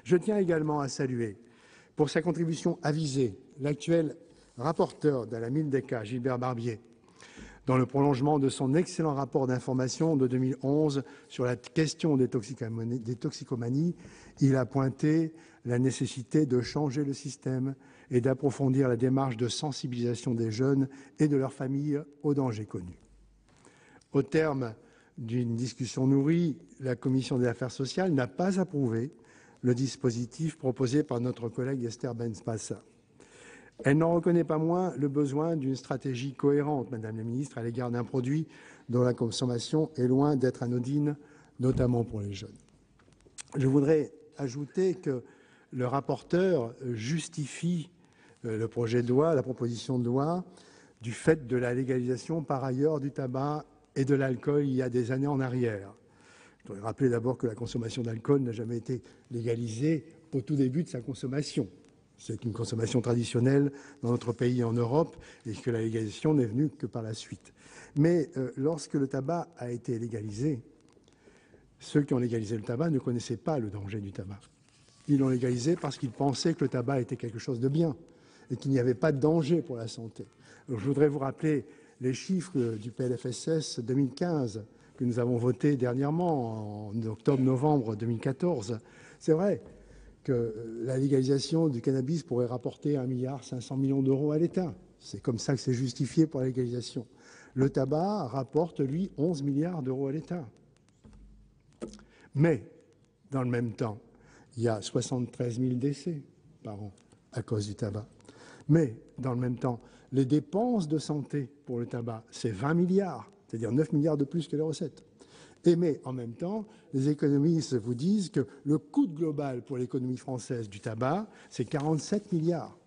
Je tiens également à saluer, pour sa contribution avisée, l'actuel rapporteur de la MILDECA, Gilbert Barbier, dans le prolongement de son excellent rapport d'information de 2011 sur la question des toxicomanies, il a pointé la nécessité de changer le système et d'approfondir la démarche de sensibilisation des jeunes et de leurs familles aux dangers connus. Au terme d'une discussion nourrie, la Commission des affaires sociales n'a pas approuvé le dispositif proposé par notre collègue Esther Benbassa. Elle n'en reconnaît pas moins le besoin d'une stratégie cohérente, Madame la Ministre, à l'égard d'un produit dont la consommation est loin d'être anodine, notamment pour les jeunes. Je voudrais ajouter que le rapporteur justifie le projet de loi, la proposition de loi, du fait de la légalisation par ailleurs du tabac et de l'alcool il y a des années en arrière. Je voudrais rappeler d'abord que la consommation d'alcool n'a jamais été légalisée au tout début de sa consommation. C'est une consommation traditionnelle dans notre pays et en Europe, et que la légalisation n'est venue que par la suite. Mais lorsque le tabac a été légalisé, ceux qui ont légalisé le tabac ne connaissaient pas le danger du tabac. Ils l'ont légalisé parce qu'ils pensaient que le tabac était quelque chose de bien et qu'il n'y avait pas de danger pour la santé. Alors, je voudrais vous rappeler les chiffres du PLFSS 2015 que nous avons voté dernièrement, en octobre-novembre 2014. C'est vrai que la légalisation du cannabis pourrait rapporter 1,5 milliard d'euros à l'État. C'est comme ça que c'est justifié pour la légalisation. Le tabac rapporte, lui, 11 milliards d'euros à l'État. Mais, dans le même temps, il y a 73 000 décès par an à cause du tabac. Mais, dans le même temps, les dépenses de santé pour le tabac, c'est 20 milliards, c'est-à-dire 9 milliards de plus que les recettes. Mais en même temps, les économistes vous disent que le coût global pour l'économie française du tabac, c'est 47 milliards.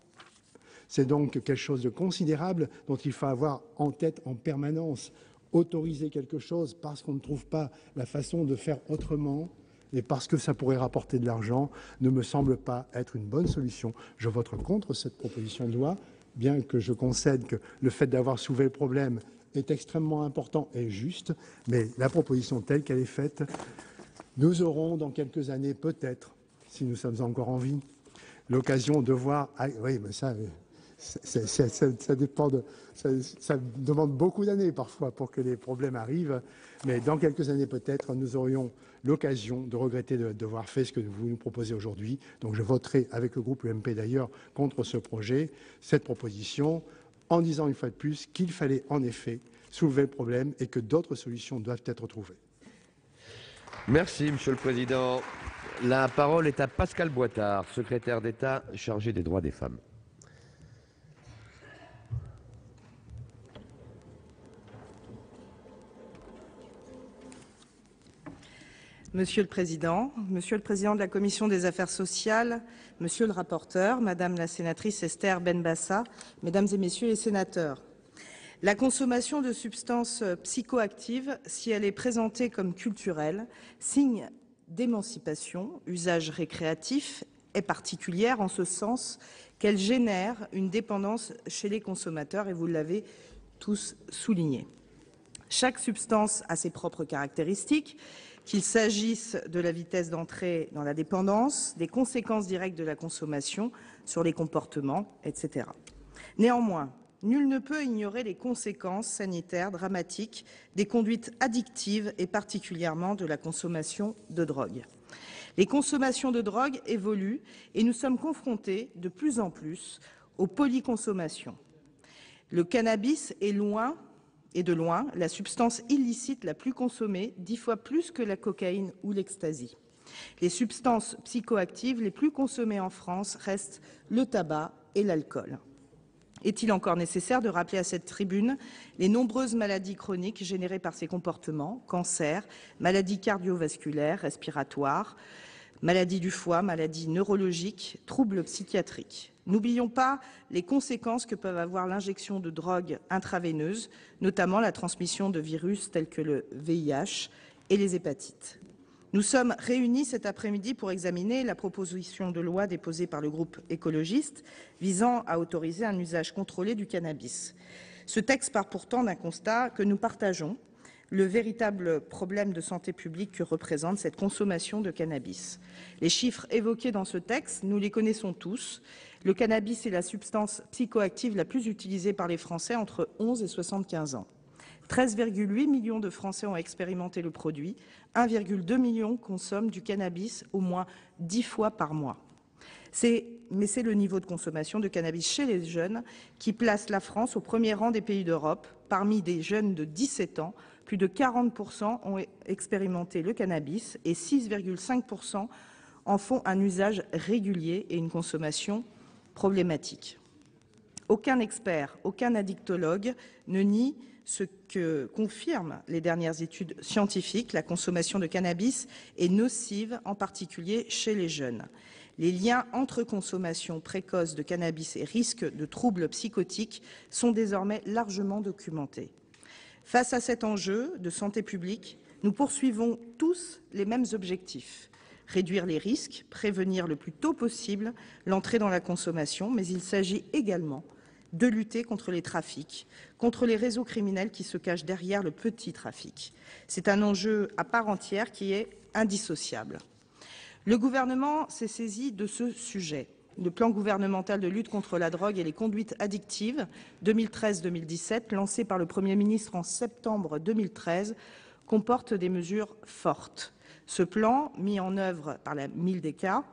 C'est donc quelque chose de considérable dont il faut avoir en tête en permanence autoriser quelque chose parce qu'on ne trouve pas la façon de faire autrement et parce que ça pourrait rapporter de l'argent ne me semble pas être une bonne solution. Je voterai contre cette proposition de loi, bien que je concède que le fait d'avoir soulevé le problème est extrêmement important et juste, mais la proposition telle qu'elle est faite, nous aurons dans quelques années peut-être, si nous sommes encore en vie, l'occasion de voir... Ah, oui, mais ça dépend de... Ça demande beaucoup d'années parfois pour que les problèmes arrivent, mais dans quelques années peut-être, nous aurions l'occasion de regretter de devoir faire ce que vous nous proposez aujourd'hui. Donc je voterai avec le groupe UMP d'ailleurs contre ce projet, cette proposition, en disant une fois de plus qu'il fallait en effet soulever le problème et que d'autres solutions doivent être trouvées. Merci, Monsieur le Président. La parole est à Pascal Boitard, secrétaire d'État chargé des droits des femmes. Monsieur le Président de la Commission des affaires sociales, Monsieur le rapporteur, Madame la sénatrice Esther Benbassa, Mesdames et Messieurs les sénateurs, la consommation de substances psychoactives, si elle est présentée comme culturelle, signe d'émancipation, usage récréatif, est particulière en ce sens qu'elle génère une dépendance chez les consommateurs, et vous l'avez tous souligné. Chaque substance a ses propres caractéristiques, qu'il s'agisse de la vitesse d'entrée dans la dépendance, des conséquences directes de la consommation sur les comportements, etc. Néanmoins, nul ne peut ignorer les conséquences sanitaires dramatiques des conduites addictives et particulièrement de la consommation de drogue. Les consommations de drogue évoluent et nous sommes confrontés de plus en plus aux polyconsommations. Le cannabis est de loin la substance illicite la plus consommée, 10 fois plus que la cocaïne ou l'ecstasy. Les substances psychoactives les plus consommées en France restent le tabac et l'alcool. Est-il encore nécessaire de rappeler à cette tribune les nombreuses maladies chroniques générées par ces comportements, cancers, maladies cardiovasculaires, respiratoires, maladies du foie, maladies neurologiques, troubles psychiatriques. N'oublions pas les conséquences que peuvent avoir l'injection de drogues intraveineuses, notamment la transmission de virus tels que le VIH et les hépatites. Nous sommes réunis cet après-midi pour examiner la proposition de loi déposée par le groupe écologiste visant à autoriser un usage contrôlé du cannabis. Ce texte part pourtant d'un constat que nous partageons, le véritable problème de santé publique que représente cette consommation de cannabis. Les chiffres évoqués dans ce texte, nous les connaissons tous. Le cannabis est la substance psychoactive la plus utilisée par les Français entre 11 et 75 ans. 13,8 millions de Français ont expérimenté le produit, 1,2 million consomment du cannabis au moins 10 fois par mois. Mais c'est le niveau de consommation de cannabis chez les jeunes qui place la France au premier rang des pays d'Europe. Parmi des jeunes de 17 ans, plus de 40% ont expérimenté le cannabis et 6,5% en font un usage régulier et une consommation problématique. Aucun expert, aucun addictologue ne nie ce que confirment les dernières études scientifiques. La consommation de cannabis est nocive, en particulier chez les jeunes. Les liens entre consommation précoce de cannabis et risque de troubles psychotiques sont désormais largement documentés. Face à cet enjeu de santé publique, nous poursuivons tous les mêmes objectifs. Réduire les risques, prévenir le plus tôt possible l'entrée dans la consommation, mais il s'agit également de lutter contre les trafics, contre les réseaux criminels qui se cachent derrière le petit trafic. C'est un enjeu à part entière qui est indissociable. Le gouvernement s'est saisi de ce sujet. Le plan gouvernemental de lutte contre la drogue et les conduites addictives 2013-2017, lancé par le Premier ministre en septembre 2013, comporte des mesures fortes. Ce plan, mis en œuvre par la Mildeca,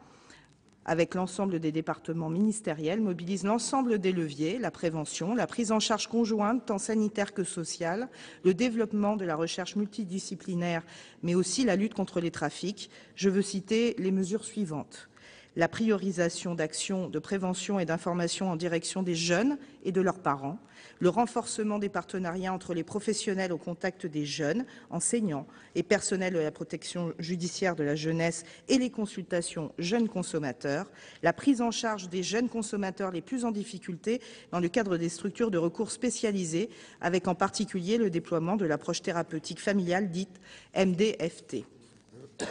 avec l'ensemble des départements ministériels, mobilise l'ensemble des leviers, la prévention, la prise en charge conjointe, tant sanitaire que sociale, le développement de la recherche multidisciplinaire, mais aussi la lutte contre les trafics. Je veux citer les mesures suivantes. la priorisation d'actions de prévention et d'information en direction des jeunes et de leurs parents, le renforcement des partenariats entre les professionnels au contact des jeunes, enseignants et personnels de la protection judiciaire de la jeunesse et les consultations jeunes consommateurs, la prise en charge des jeunes consommateurs les plus en difficulté dans le cadre des structures de recours spécialisées, avec en particulier le déploiement de l'approche thérapeutique familiale dite MDFT.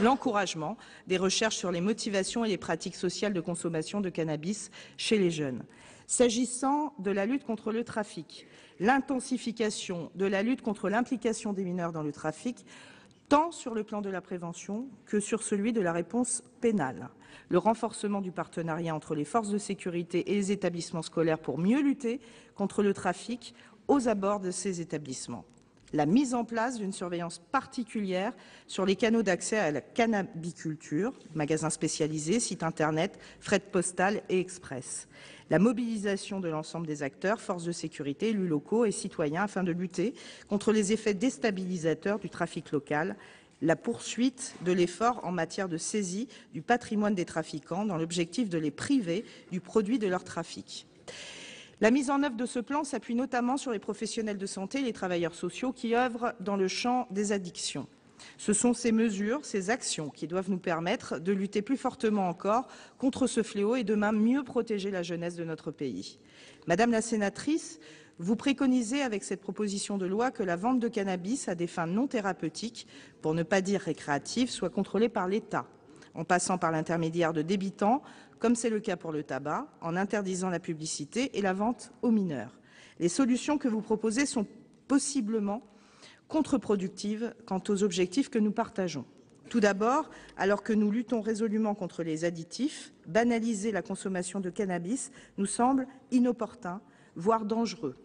L'encouragement des recherches sur les motivations et les pratiques sociales de consommation de cannabis chez les jeunes. S'agissant de la lutte contre le trafic, l'intensification de la lutte contre l'implication des mineurs dans le trafic, tant sur le plan de la prévention que sur celui de la réponse pénale. Le renforcement du partenariat entre les forces de sécurité et les établissements scolaires pour mieux lutter contre le trafic aux abords de ces établissements. La mise en place d'une surveillance particulière sur les canaux d'accès à la cannabiculture, magasins spécialisés, sites internet, fret postal et express. La mobilisation de l'ensemble des acteurs, forces de sécurité, élus locaux et citoyens afin de lutter contre les effets déstabilisateurs du trafic local. La poursuite de l'effort en matière de saisie du patrimoine des trafiquants dans l'objectif de les priver du produit de leur trafic. La mise en œuvre de ce plan s'appuie notamment sur les professionnels de santé et les travailleurs sociaux qui œuvrent dans le champ des addictions. Ce sont ces mesures, ces actions qui doivent nous permettre de lutter plus fortement encore contre ce fléau et demain mieux protéger la jeunesse de notre pays. Madame la sénatrice, vous préconisez avec cette proposition de loi que la vente de cannabis à des fins non thérapeutiques, pour ne pas dire récréatives, soit contrôlée par l'État, en passant par l'intermédiaire de débitants, comme c'est le cas pour le tabac, en interdisant la publicité et la vente aux mineurs. Les solutions que vous proposez sont possiblement contre-productives quant aux objectifs que nous partageons. Tout d'abord, alors que nous luttons résolument contre les additifs, banaliser la consommation de cannabis nous semble inopportun, voire dangereux.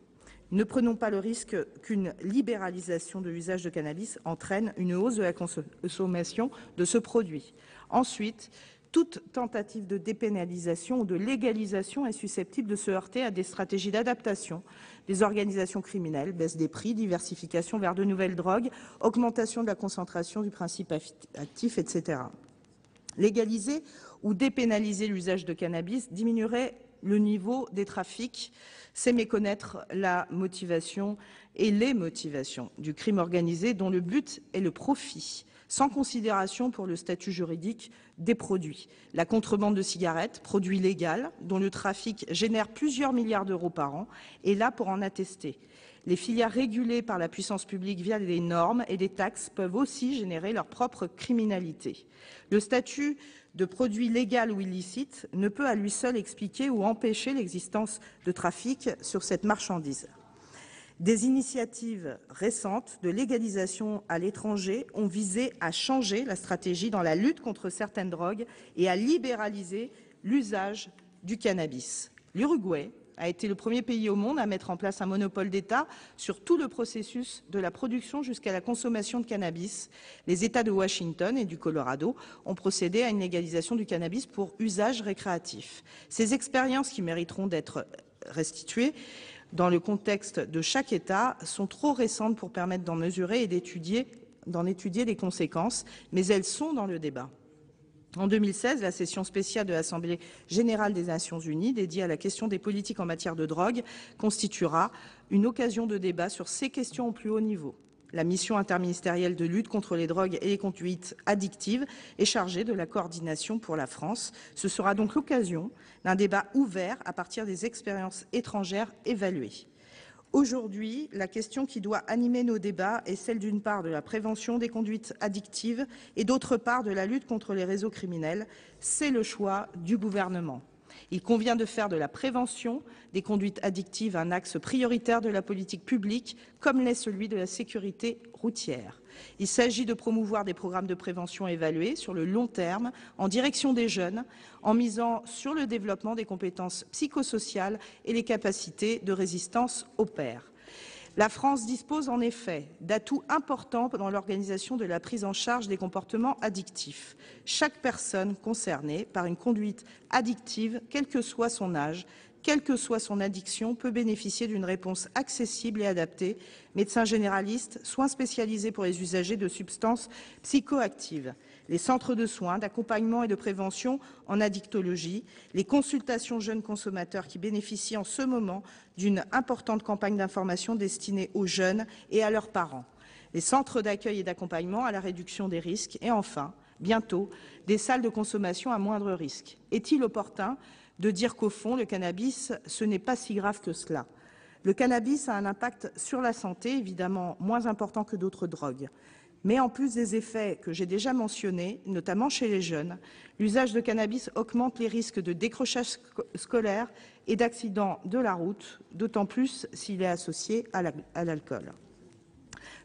Ne prenons pas le risque qu'une libéralisation de l'usage de cannabis entraîne une hausse de la consommation de ce produit. Ensuite, toute tentative de dépénalisation ou de légalisation est susceptible de se heurter à des stratégies d'adaptation des organisations criminelles, baisse des prix, diversification vers de nouvelles drogues, augmentation de la concentration du principe actif, etc. Légaliser ou dépénaliser l'usage de cannabis diminuerait le niveau des trafics, c'est méconnaître la motivation et les motivations du crime organisé dont le but est le profit, sans considération pour le statut juridique des produits. La contrebande de cigarettes, produit légal, dont le trafic génère plusieurs milliards d'euros par an, est là pour en attester. Les filières régulées par la puissance publique via des normes et des taxes peuvent aussi générer leur propre criminalité. Le statut de produit légal ou illicite ne peut à lui seul expliquer ou empêcher l'existence de trafic sur cette marchandise. Des initiatives récentes de légalisation à l'étranger ont visé à changer la stratégie dans la lutte contre certaines drogues et à libéraliser l'usage du cannabis. L'Uruguay a été le premier pays au monde à mettre en place un monopole d'État sur tout le processus de la production jusqu'à la consommation de cannabis. Les États de Washington et du Colorado ont procédé à une légalisation du cannabis pour usage récréatif. Ces expériences qui mériteront d'être restituées dans le contexte de chaque État sont trop récentes pour permettre d'en mesurer et d'en étudier les conséquences, mais elles sont dans le débat. En 2016, la session spéciale de l'Assemblée générale des Nations unies dédiée à la question des politiques en matière de drogue constituera une occasion de débat sur ces questions au plus haut niveau. La mission interministérielle de lutte contre les drogues et les conduites addictives est chargée de la coordination pour la France. Ce sera donc l'occasion d'un débat ouvert à partir des expériences étrangères évaluées. Aujourd'hui, la question qui doit animer nos débats est celle d'une part de la prévention des conduites addictives et d'autre part de la lutte contre les réseaux criminels. C'est le choix du gouvernement. Il convient de faire de la prévention des conduites addictives un axe prioritaire de la politique publique, comme l'est celui de la sécurité routière. Il s'agit de promouvoir des programmes de prévention évalués sur le long terme, en direction des jeunes, en misant sur le développement des compétences psychosociales et les capacités de résistance aux pairs. La France dispose en effet d'atouts importants dans l'organisation de la prise en charge des comportements addictifs. Chaque personne concernée par une conduite addictive, quel que soit son âge, quelle que soit son addiction, peut bénéficier d'une réponse accessible et adaptée, médecins généralistes, soins spécialisés pour les usagers de substances psychoactives, les centres de soins, d'accompagnement et de prévention en addictologie, les consultations jeunes consommateurs qui bénéficient en ce moment d'une importante campagne d'information destinée aux jeunes et à leurs parents, les centres d'accueil et d'accompagnement à la réduction des risques et enfin, bientôt, des salles de consommation à moindre risque. Est-il opportun de dire qu'au fond, le cannabis, ce n'est pas si grave que cela? Le cannabis a un impact sur la santé, évidemment moins important que d'autres drogues. Mais en plus des effets que j'ai déjà mentionnés, notamment chez les jeunes, l'usage de cannabis augmente les risques de décrochage scolaire et d'accidents de la route, d'autant plus s'il est associé à l'alcool.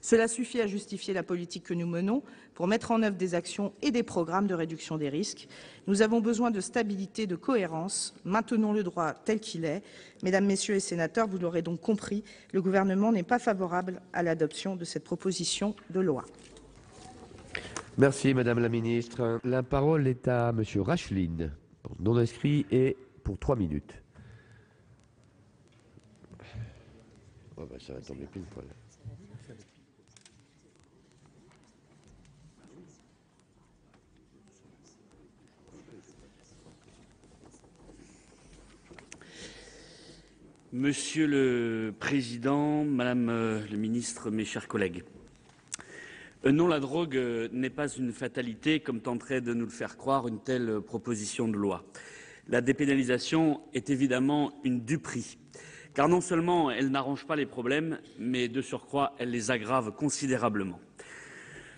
Cela suffit à justifier la politique que nous menons pour mettre en œuvre des actions et des programmes de réduction des risques. Nous avons besoin de stabilité, de cohérence. Maintenons le droit tel qu'il est. Mesdames, Messieurs les sénateurs, vous l'aurez donc compris, le Gouvernement n'est pas favorable à l'adoption de cette proposition de loi. Merci Madame la Ministre. La parole est à Monsieur Racheline, non inscrit et pour 3 minutes. Oh ben ça va tomber pile poil. Monsieur le Président, Madame le Ministre, mes chers collègues. Non, la drogue n'est pas une fatalité, comme tenterait de nous le faire croire une telle proposition de loi. La dépénalisation est évidemment une duperie, car non seulement elle n'arrange pas les problèmes, mais de surcroît, elle les aggrave considérablement.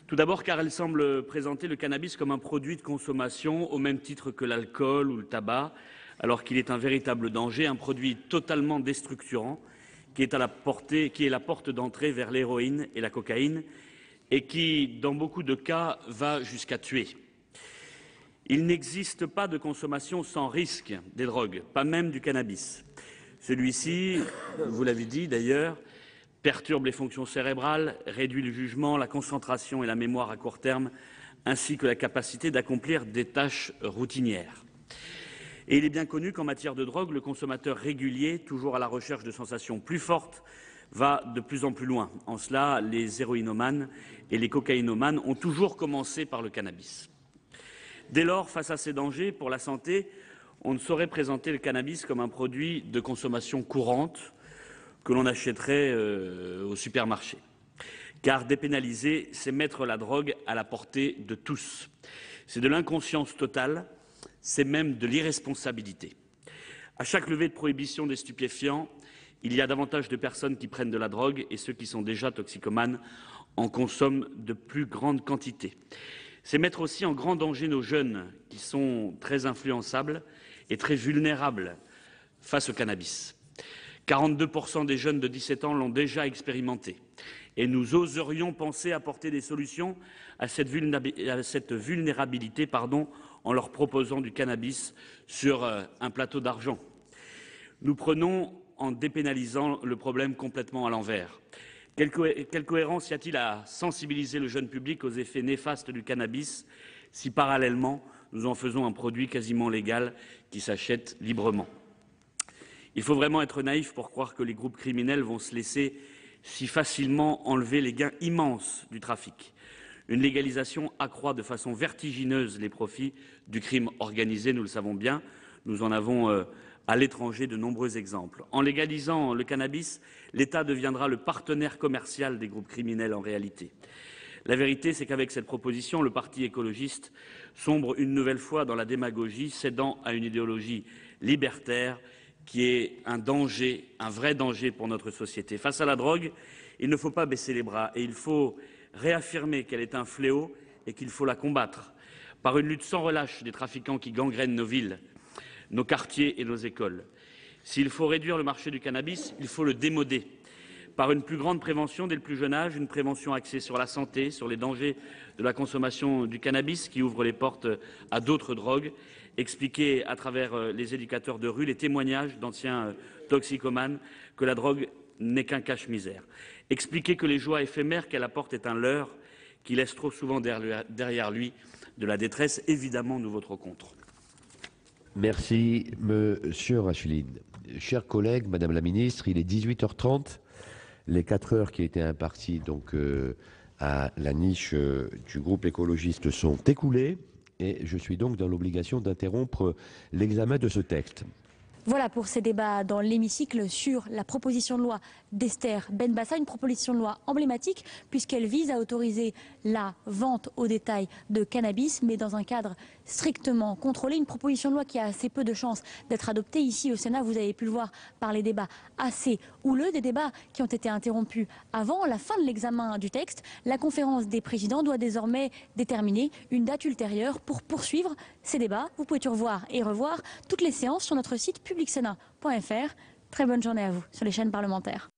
Tout d'abord car elle semble présenter le cannabis comme un produit de consommation au même titre que l'alcool ou le tabac, alors qu'il est un véritable danger, un produit totalement déstructurant qui est la porte d'entrée vers l'héroïne et la cocaïne et qui, dans beaucoup de cas, va jusqu'à tuer. Il n'existe pas de consommation sans risque des drogues, pas même du cannabis. Celui-ci, vous l'avez dit d'ailleurs, perturbe les fonctions cérébrales, réduit le jugement, la concentration et la mémoire à court terme, ainsi que la capacité d'accomplir des tâches routinières. Et il est bien connu qu'en matière de drogue, le consommateur régulier, toujours à la recherche de sensations plus fortes, va de plus en plus loin. En cela, les héroïnomanes et les cocaïnomanes ont toujours commencé par le cannabis. Dès lors, face à ces dangers pour la santé, on ne saurait présenter le cannabis comme un produit de consommation courante que l'on achèterait au supermarché. Car dépénaliser, c'est mettre la drogue à la portée de tous. C'est de l'inconscience totale, c'est même de l'irresponsabilité. À chaque levée de prohibition des stupéfiants, il y a davantage de personnes qui prennent de la drogue et ceux qui sont déjà toxicomanes en consomment de plus grandes quantités. C'est mettre aussi en grand danger nos jeunes qui sont très influençables et très vulnérables face au cannabis. 42% des jeunes de 17 ans l'ont déjà expérimenté et nous oserions penser apporter des solutions à cette vulnérabilité en leur proposant du cannabis sur un plateau d'argent. Nous prenons en dépénalisant le problème complètement à l'envers. Quelle cohérence y a-t-il à sensibiliser le jeune public aux effets néfastes du cannabis si parallèlement nous en faisons un produit quasiment légal qui s'achète librement? Il faut vraiment être naïf pour croire que les groupes criminels vont se laisser si facilement enlever les gains immenses du trafic. Une légalisation accroît de façon vertigineuse les profits du crime organisé, nous le savons bien. Nous en avons à l'étranger de nombreux exemples. En légalisant le cannabis, l'État deviendra le partenaire commercial des groupes criminels en réalité. La vérité, c'est qu'avec cette proposition, le Parti écologiste sombre une nouvelle fois dans la démagogie, cédant à une idéologie libertaire qui est un danger, un vrai danger pour notre société. Face à la drogue, il ne faut pas baisser les bras et il faut réaffirmer qu'elle est un fléau et qu'il faut la combattre par une lutte sans relâche des trafiquants qui gangrènent nos villes, nos quartiers et nos écoles. S'il faut réduire le marché du cannabis, il faut le démoder par une plus grande prévention dès le plus jeune âge, une prévention axée sur la santé, sur les dangers de la consommation du cannabis qui ouvre les portes à d'autres drogues, expliquer à travers les éducateurs de rue, les témoignages d'anciens toxicomanes que la drogue n'est qu'un cache-misère. Expliquer que les joies éphémères qu'elle apporte est un leurre qui laisse trop souvent derrière lui de la détresse. Évidemment, nous voterons contre. Merci, Monsieur Rachline. Chers collègues, Madame la Ministre, il est 18h30. Les 4 heures qui étaient imparties donc, à la niche du groupe écologiste sont écoulées et je suis donc dans l'obligation d'interrompre l'examen de ce texte. Voilà pour ces débats dans l'hémicycle sur la proposition de loi d'Esther Benbassa, une proposition de loi emblématique puisqu'elle vise à autoriser la vente au détail de cannabis, mais dans un cadre strictement contrôlé. Une proposition de loi qui a assez peu de chances d'être adoptée ici au Sénat. Vous avez pu le voir par les débats assez houleux, des débats qui ont été interrompus avant la fin de l'examen du texte. La conférence des présidents doit désormais déterminer une date ultérieure pour poursuivre ces débats. Vous pouvez revoir et revoir toutes les séances sur notre site publicsénat.fr. Très bonne journée à vous sur les chaînes parlementaires.